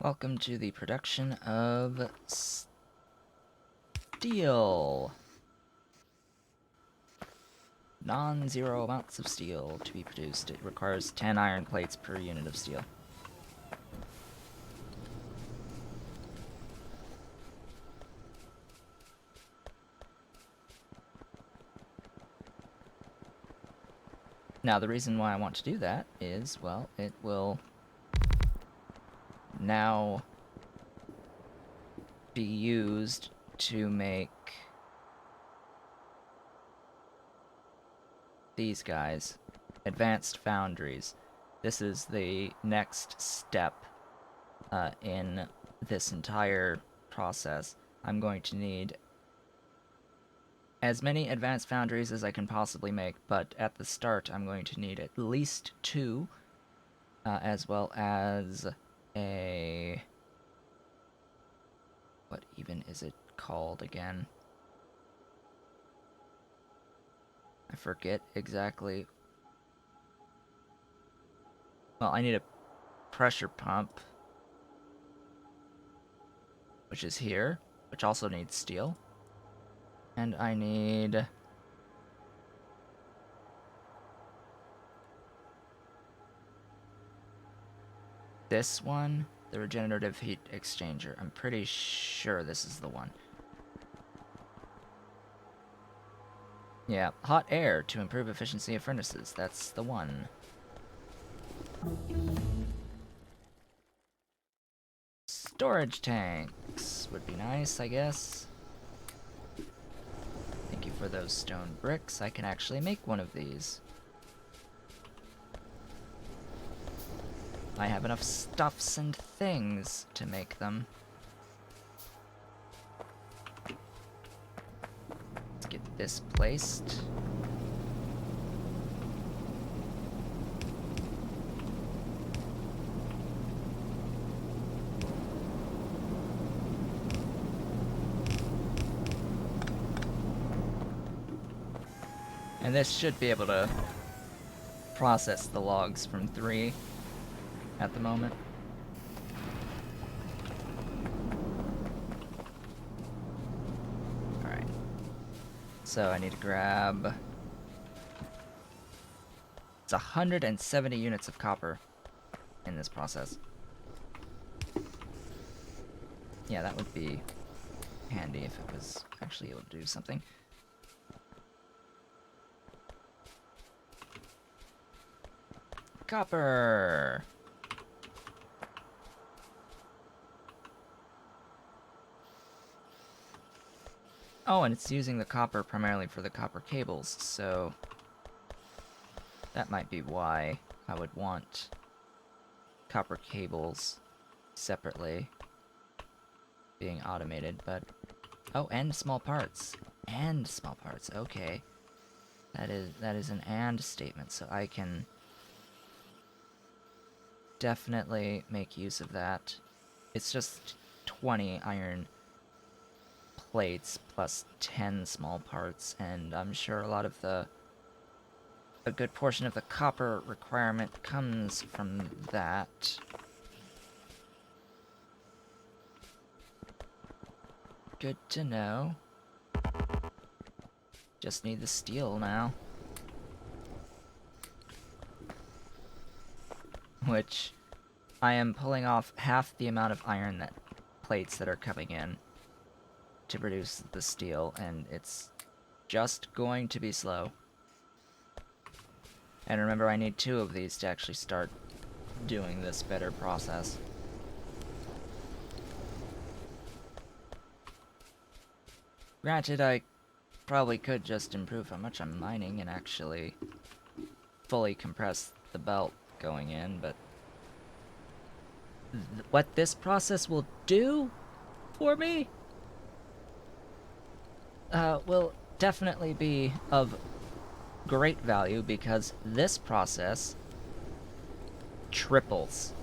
Welcome to the production of steel. Non-zero amounts of steel to be produced. It requires 10 iron plates per unit of steel. Now, the reason why I want to do that is, well, it will now be used to make these guys advanced foundries. This is the next step in this entire process. I'm going to need as many advanced foundries as I can possibly make, but at the start I'm going to need at least 2, as well as a... what even is it called again? I forget exactly. Well, I need a pressure pump, which is here, which also needs steel. And I need... this one, the regenerative heat exchanger. I'm pretty sure this is the one. Yeah, hot air to improve efficiency of furnaces. That's the one. Storage tanks would be nice, I guess. Thank you for those stone bricks. I can actually make one of these. I have enough stuffs and things to make them. Let's get this placed. And this should be able to process the logs from 3 at the moment. Alright. So I need to grab... it's 170 units of copper in this process. Yeah, that would be handy if it was actually able to do something. Copper! Oh, and it's using the copper primarily for the copper cables, so that might be why I would want copper cables separately being automated, but... oh, and small parts. And small parts, okay. That is an and statement, so I can definitely make use of that. It's just 20 iron plates plus 10 small parts, and I'm sure a good portion of the copper requirement comes from that. Good to know. Just need the steel now. Which I am pulling off half the amount of iron plates that are coming in to produce the steel, and it's just going to be slow. And remember, I need 2 of these to actually start doing this better process. Granted, I probably could just improve how much I'm mining and actually fully compress the belt going in, but what this process will do for me will definitely be of great value, because this process triples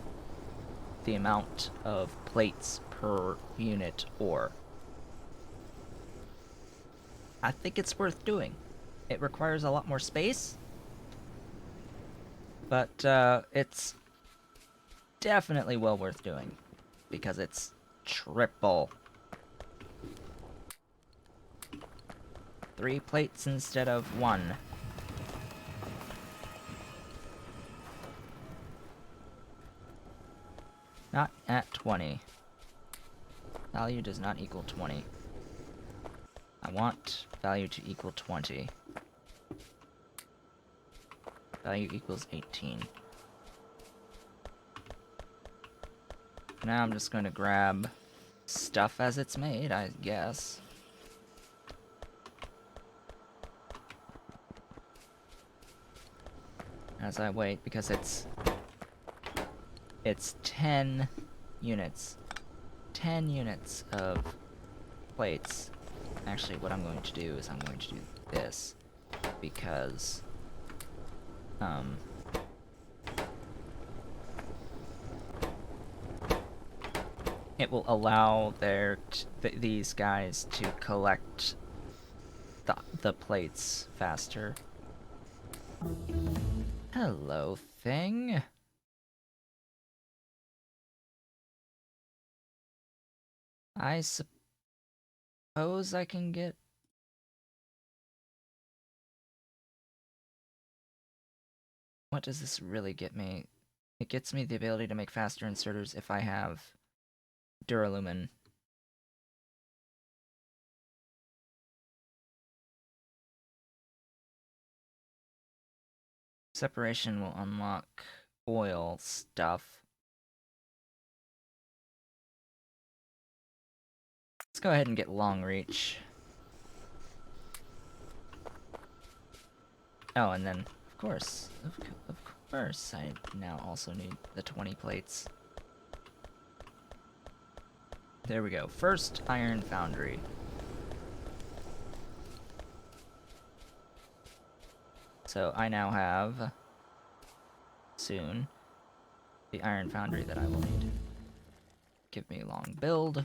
the amount of plates per unit ore. I think it's worth doing. It requires a lot more space, but it's definitely well worth doing, because it's triple. 3 plates instead of 1. Not at 20. Value does not equal 20. I want value to equal 20. Value equals 18. Now I'm just going to grab stuff as it's made, I guess. As I wait, because it's 10 units. 10 units of plates. Actually, what I'm going to do is I'm going to do this, because it will allow these guys to collect the plates faster. Hello, thing. I suppose I can get... What does this really get me? It gets me the ability to make faster inserters if I have Duralumin. Separation will unlock oil stuff. Let's go ahead and get long reach. Oh, and then, of course, I now also need the 20 plates. There we go. First iron foundry. So I now have, soon, the iron foundry that I will need. Give me long build.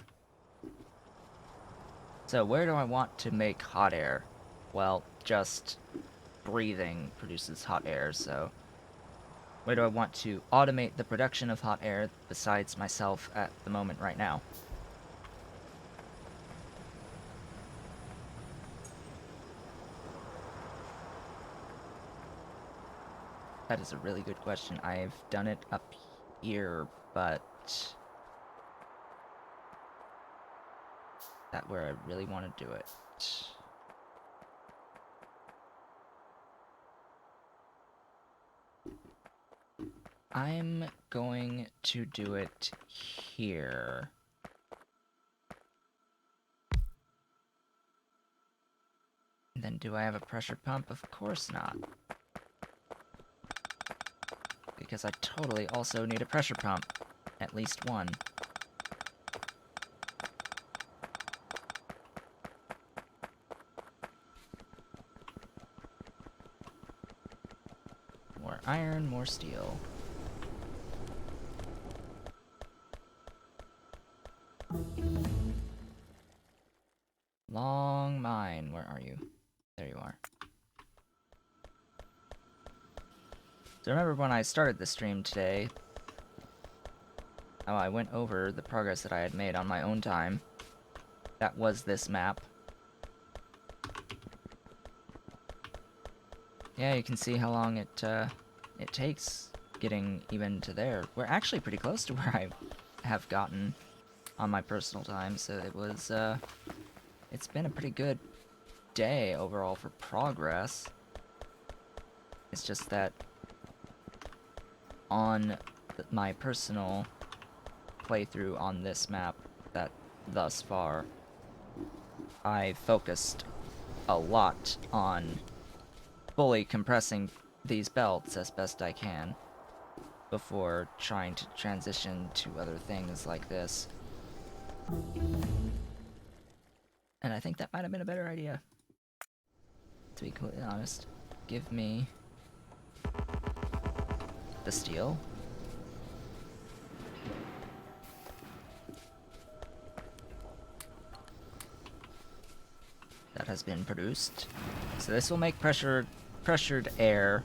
So where do I want to make hot air? Well, just breathing produces hot air, so where do I want to automate the production of hot air besides myself at the moment right now? That is a really good question. I've done it up here, but that where I really want to do it. I'm going to do it here. And then do I have a pressure pump? Of course not. Because I totally also need a pressure pump. At least one. More iron, more steel. Long mine, where are you? There you are. So remember when I started the stream today, how I went over the progress that I had made on my own time. That was this map. Yeah, you can see how long it takes getting even to there. We're actually pretty close to where I have gotten on my personal time, so it was, it's been a pretty good day overall for progress. It's just that on my personal playthrough on this map, that thus far, I focused a lot on fully compressing these belts as best I can before trying to transition to other things like this. And I think that might have been a better idea, to be completely honest. Give me the steel. That has been produced. So this will make pressured air.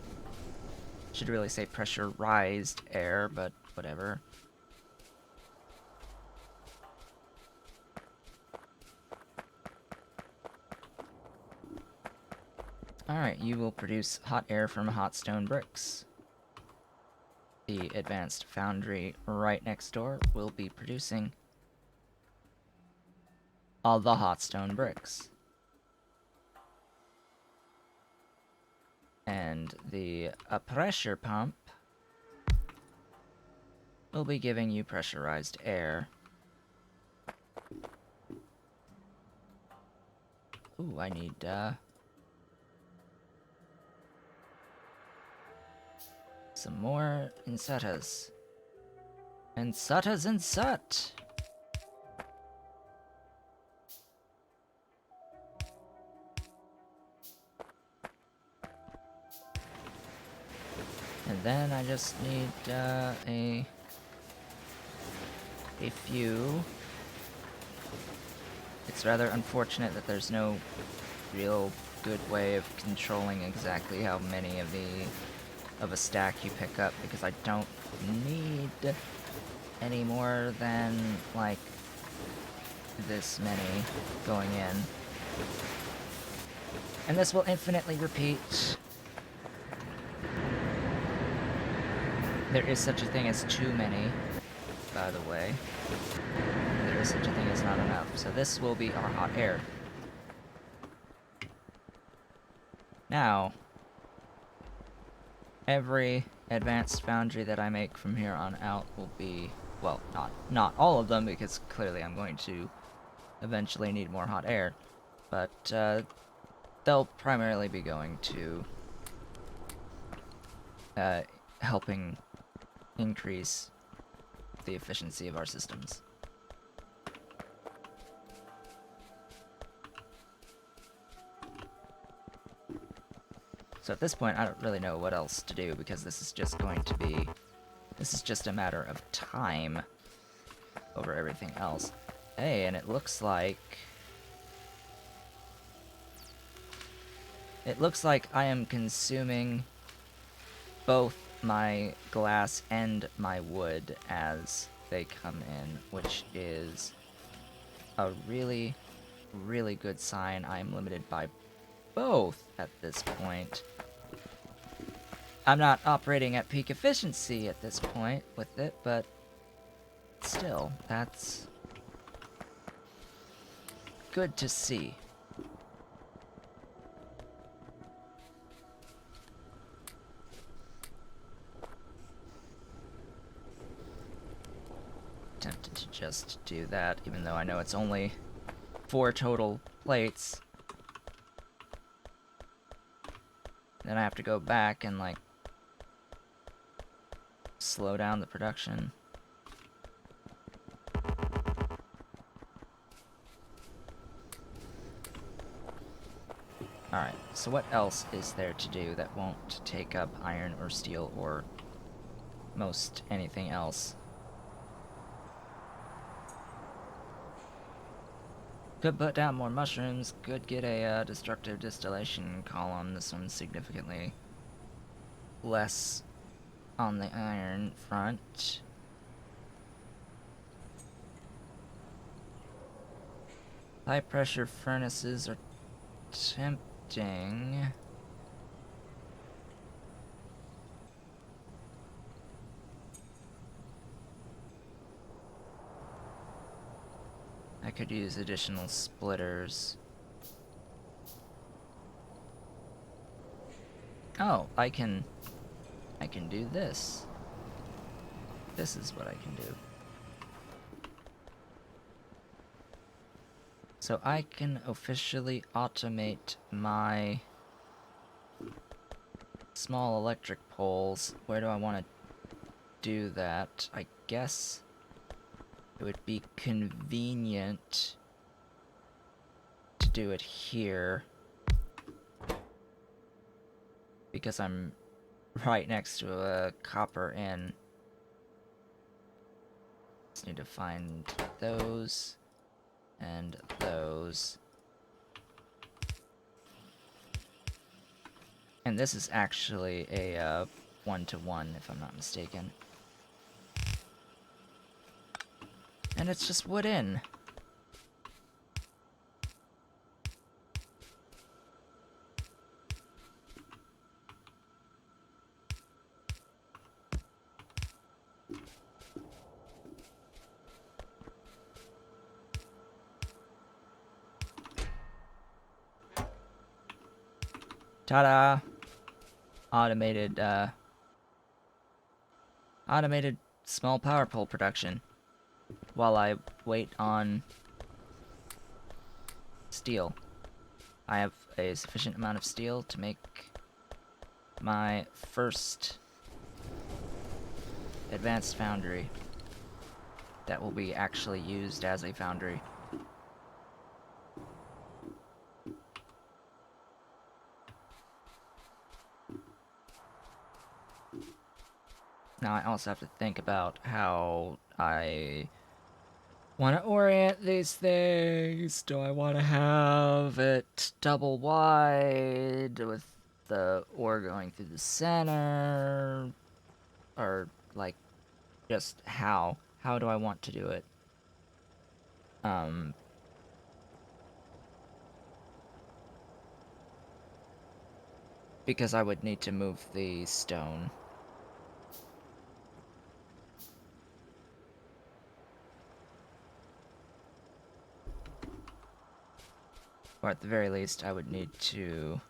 Should really say pressurized air, but whatever. Alright, you will produce hot air from hot stone bricks. The advanced foundry right next door will be producing all the hot stone bricks. And the pressure pump will be giving you pressurized air. Ooh, I need, some more inserters. Inserters insert! And then I just need, a few. It's rather unfortunate that there's no real good way of controlling exactly how many of a stack you pick up, because I don't need any more than, like, this many going in. And this will infinitely repeat. There is such a thing as too many, by the way. There is such a thing as not enough. So this will be our hot air. Now, every advanced foundry that I make from here on out will be, well, not all of them, because clearly I'm going to eventually need more hot air, but they'll primarily be going to helping increase the efficiency of our systems. So at this point, I don't really know what else to do, because this is just a matter of time over everything else. Hey, and it looks like I am consuming both my glass and my wood as they come in, which is a really, really good sign. I'm limited by both at this point. I'm not operating at peak efficiency at this point with it, but still, that's good to see. Tempted to just do that, even though I know it's only 4 total plates. Then I have to go back and, like, slow down the production. Alright, so what else is there to do that won't take up iron or steel or most anything else? Could put down more mushrooms, could get a destructive distillation column. This one's significantly less on the iron front. High pressure furnaces are tempting. I could use additional splitters. Oh, I can do this. This is what I can do. So I can officially automate my small electric poles. Where do I want to do that? I guess it would be convenient to do it here, because I'm right next to a copper inn. Just need to find those and those. And this is actually a 1-to-1, if I'm not mistaken. And it's just wood in. Ta-da! Automated small power pole production. While I wait on steel. I have a sufficient amount of steel to make my first advanced foundry that will be actually used as a foundry. Now I also have to think about how I want to orient these things. Do I want to have it double wide with the ore going through the center? Or, like, just how? How do I want to do it? because I would need to move the stone. Or at the very least, I would need to...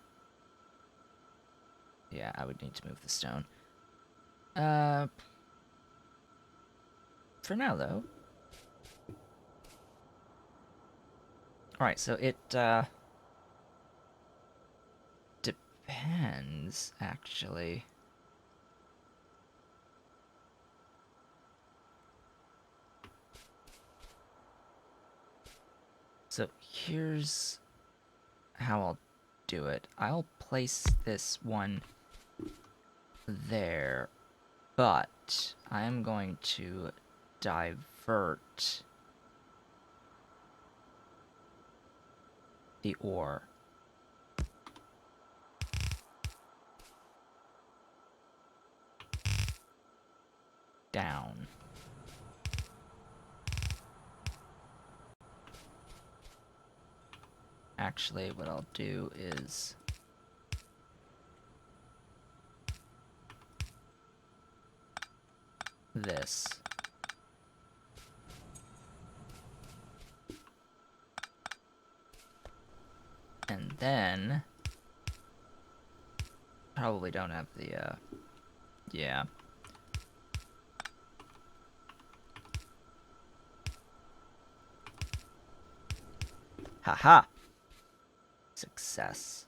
Yeah, I would need to move the stone. For now, though. Alright, so it, depends, actually. So here's how I'll do it. I'll place this one there, but I'm going to divert the ore. Down. Actually, what I'll do is... this. And then... probably don't have the, yeah. Haha! Success.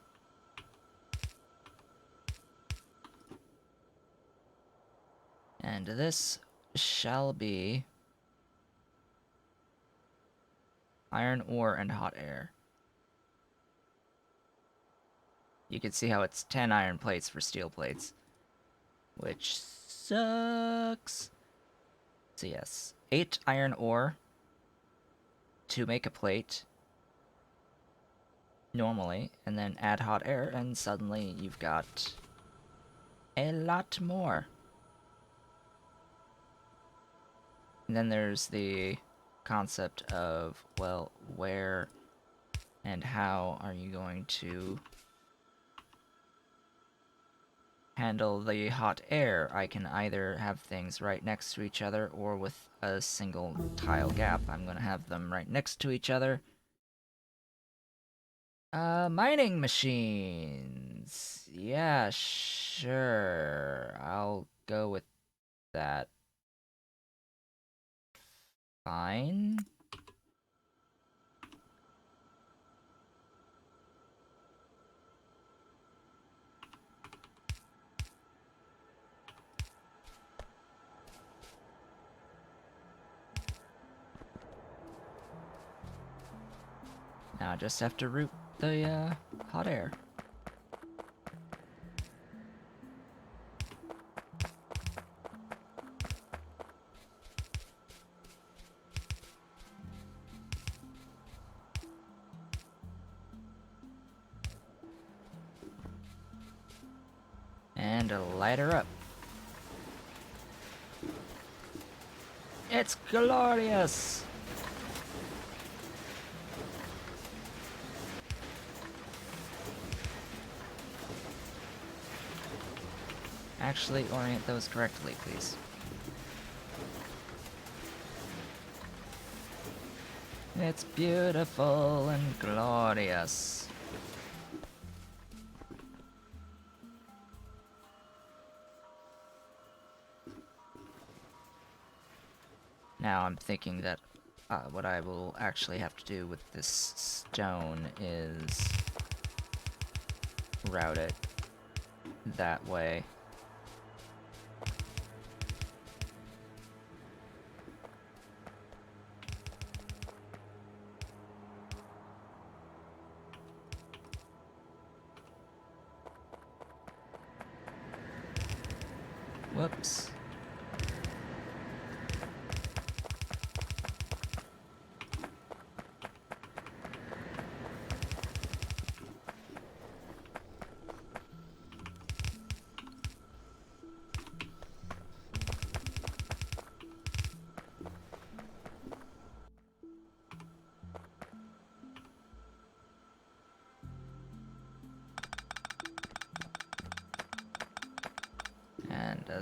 And this shall be iron ore and hot air. You can see how it's 10 iron plates for steel plates, which sucks. So yes, 8 iron ore to make a plate normally, and then add hot air, and suddenly you've got a lot more. And then there's the concept of, well, where and how are you going to handle the hot air? I can either have things right next to each other or with a single tile gap. I'm gonna have them right next to each other. Mining machines. Yeah, sure. I'll go with that. Fine. Now I just have to route the, hot air. And light her up. It's glorious! Actually, orient those correctly, please. It's beautiful and glorious. Now I'm thinking that what I will actually have to do with this stone is route it that way. Whoops.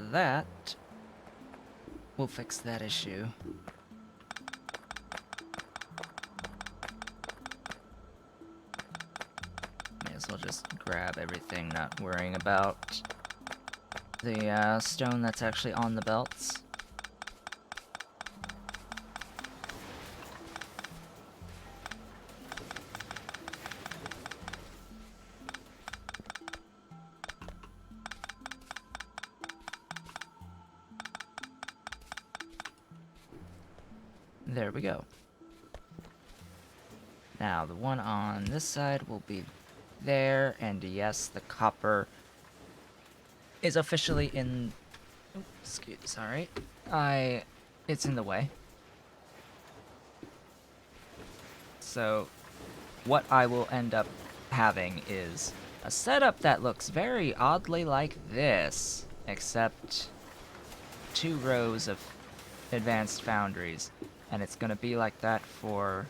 that will fix that issue. May as well just grab everything, not worrying about the stone that's actually on the belts. There we go. Now, the one on this side will be there, and yes, the copper is officially in... Oh, sorry. It's in the way. So, what I will end up having is a setup that looks very oddly like this, except 2 rows of advanced foundries. And it's gonna be like that for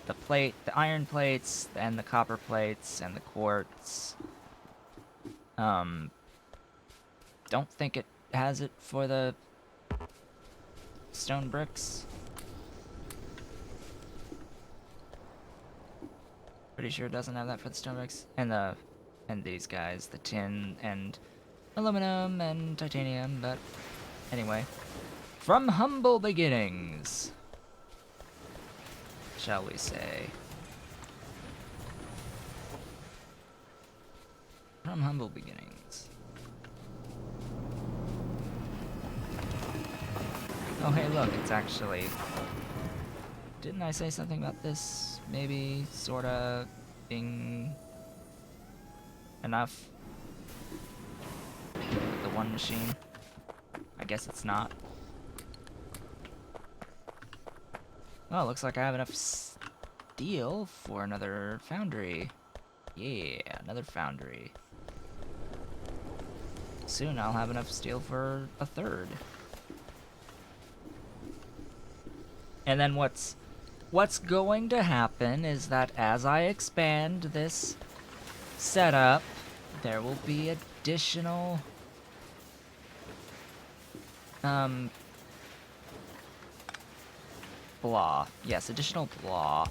the iron plates, and the copper plates, and the quartz. Don't think it has it for the stone bricks. Pretty sure it doesn't have that for the stone bricks. And these guys, the tin and aluminum and titanium, but anyway. From humble beginnings, shall we say. From humble beginnings. Oh hey look, it's actually... Didn't I say something about this maybe sorta being enough with the one machine? I guess it's not. Well, looks like I have enough steel for another foundry. Yeah, another foundry. Soon I'll have enough steel for a 3rd. And then what's going to happen is that as I expand this setup, there will be additional blah. Yes, additional blah.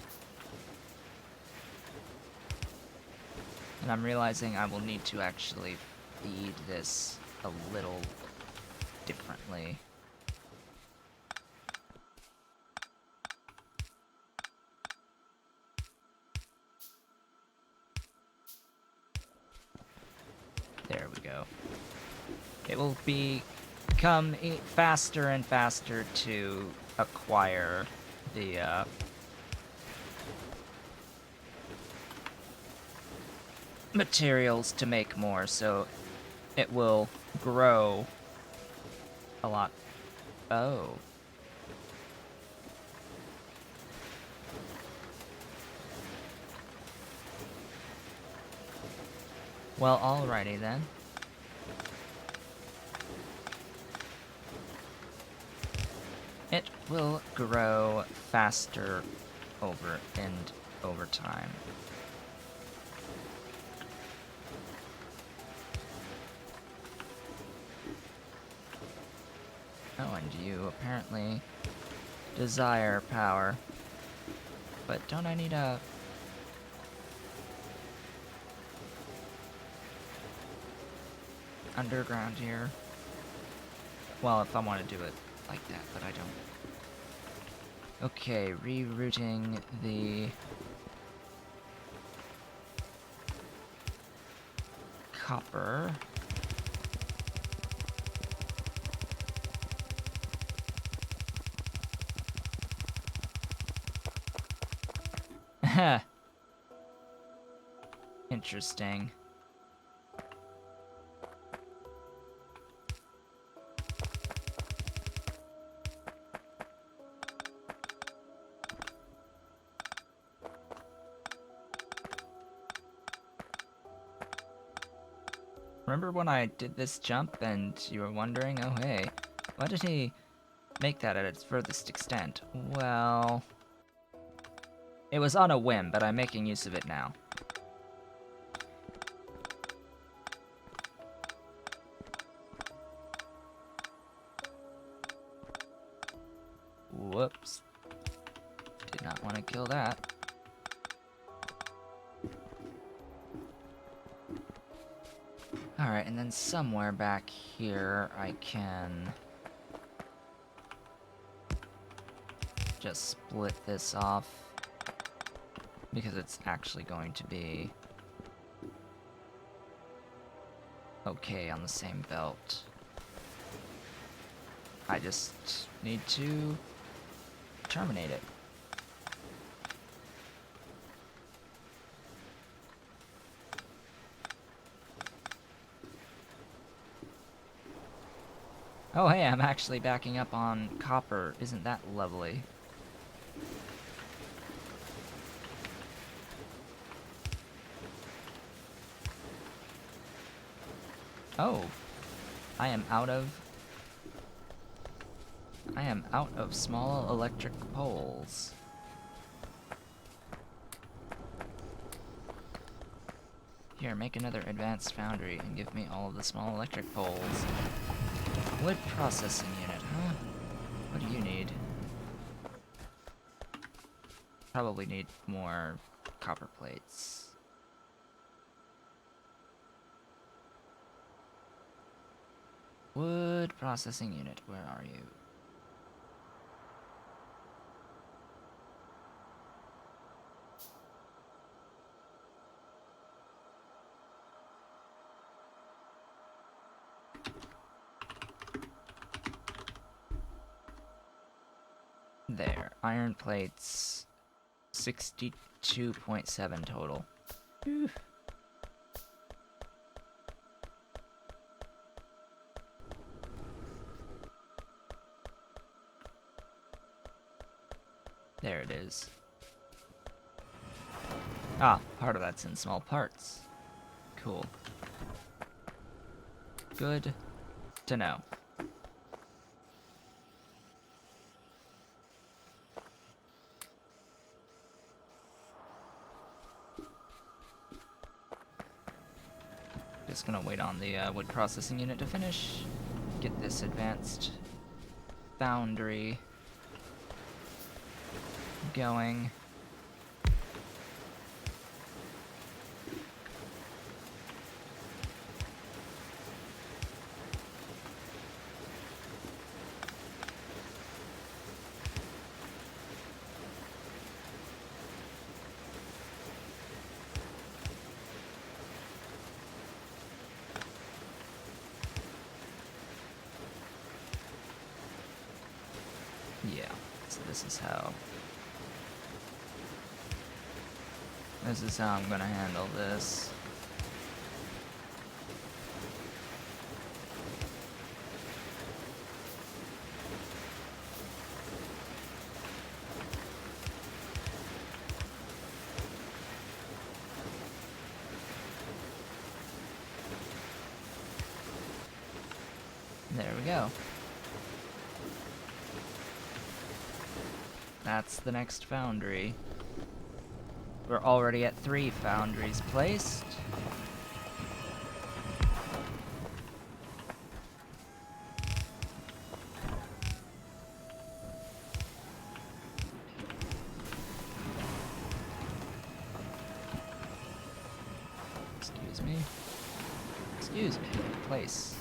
And I'm realizing I will need to actually feed this a little differently. There we go. It will become faster and faster to acquire the materials to make more, so it will grow a lot. Oh. Well, alrighty then. It will grow faster over time. Oh, and you apparently desire power. But don't I need a... underground here? Well, if I want to do it like that, but I don't. Okay, rerouting the copper. Interesting. Remember when I did this jump and you were wondering, oh hey, why did he make that at its furthest extent? Well, it was on a whim, but I'm making use of it now. Whoops. Did not want to kill that. Alright, and then somewhere back here I can just split this off, because it's actually going to be okay on the same belt. I just need to terminate it. Oh hey, I'm actually backing up on copper. Isn't that lovely? Oh, I am out of small electric poles. Here, make another advanced foundry and give me all of the small electric poles. Wood processing unit, huh? What do you need? Probably need more copper plates. Wood processing unit, where are you? There, iron plates, 62.7 total. Whew. There it is. Ah, part of that's in small parts. Cool. Good to know. Just gonna wait on the wood processing unit to finish. Get this advanced foundry going. Yeah, so this is how I'm gonna handle this. There we go. That's the next foundry. We're already at 3 foundries placed. Excuse me. Excuse me. Place.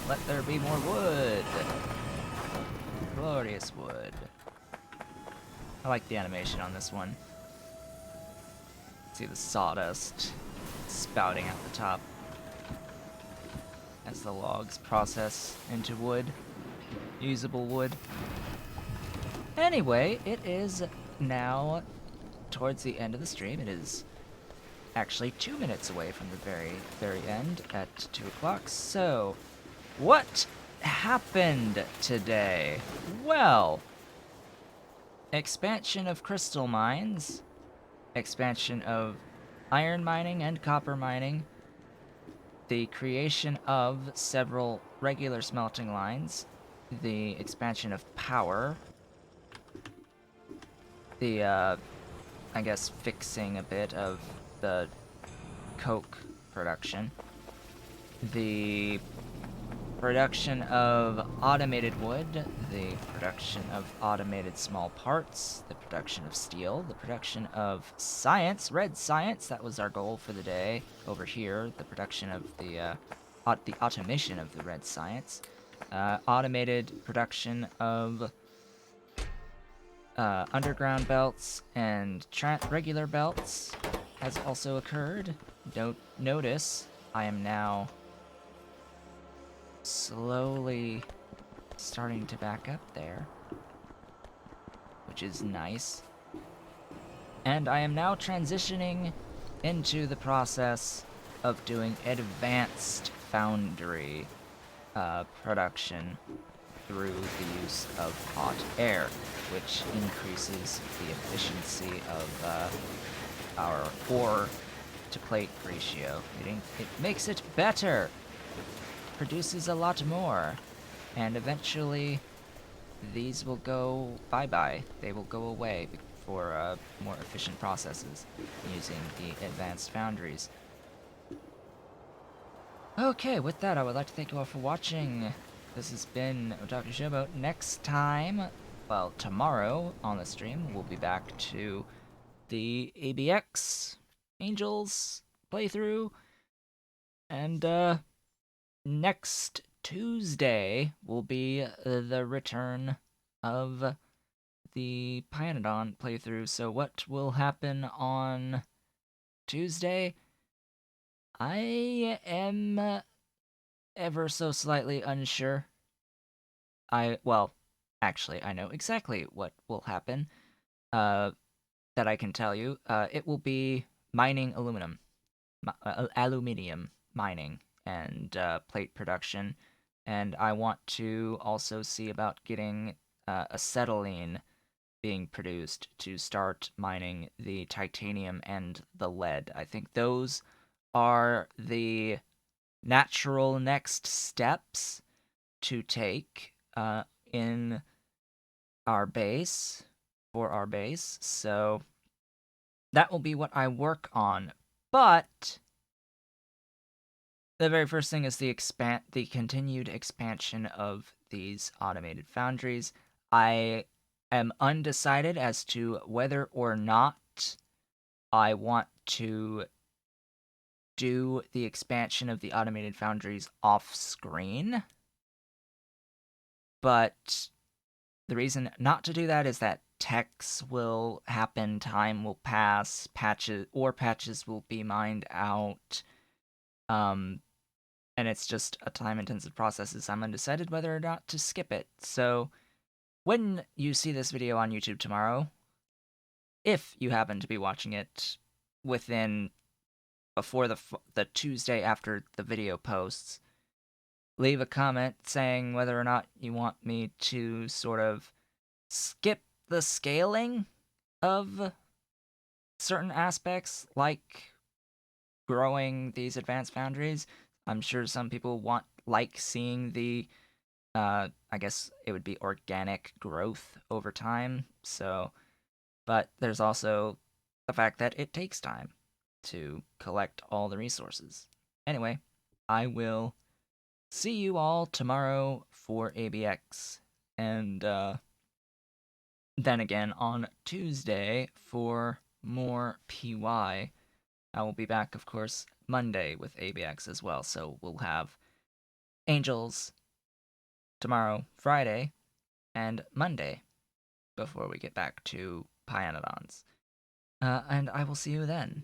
Let there be more wood. Glorious wood. I like the animation on this one. See the sawdust spouting at the top as the logs process into wood, usable wood. Anyway, it is now towards the end of the stream. It is actually 2 minutes away from the very end at 2 o'clock. So, what happened today? Well, expansion of crystal mines, expansion of iron mining and copper mining, the creation of several regular smelting lines, the expansion of power, the, I guess, fixing a bit of the coke production, the production of automated wood, the production of automated small parts, the production of steel, the production of science, red science, that was our goal for the day. Over here, the production of the automation of the red science, automated production of underground belts and regular belts has also occurred. Don't notice I am now slowly starting to back up there, which is nice. And I am now transitioning into the process of doing advanced foundry production through the use of hot air, which increases the efficiency of our ore to plate ratio. It makes it better, produces a lot more, and eventually these will go bye-bye. They will go away for more efficient processes using the advanced foundries. Okay, with that, I would like to thank you all for watching. This has been Otaku Showboat. Next time, well, tomorrow on the stream, we'll be back to the ABX Angels playthrough. And, next Tuesday will be the return of the Pyanodon playthrough. So what will happen on Tuesday? I am ever so slightly unsure. Well, actually, I know exactly what will happen, that I can tell you. It will be mining aluminum, aluminium mining, and plate production. And I want to also see about getting acetylene being produced to start mining the titanium and the lead. I think those are the natural next steps to take in our base, for our base. So that will be what I work on. But the very first thing is the continued expansion of these automated foundries. I am undecided as to whether or not I want to do the expansion of the automated foundries off screen. But the reason not to do that is that techs will happen, time will pass, patches will be mined out. And it's just a time-intensive process, as I'm undecided whether or not to skip it. So when you see this video on YouTube tomorrow, if you happen to be watching it before the Tuesday after the video posts, leave a comment saying whether or not you want me to sort of skip the scaling of certain aspects, like growing these advanced foundries. I'm sure some people like seeing the, I guess it would be organic growth over time. So, but there's also the fact that it takes time to collect all the resources. Anyway, I will see you all tomorrow for ABX, and then again on Tuesday for more PY. I will be back, of course, Monday with ABX as well, so we'll have Angels tomorrow, Friday, and Monday before we get back to Pyanodons. And I will see you then.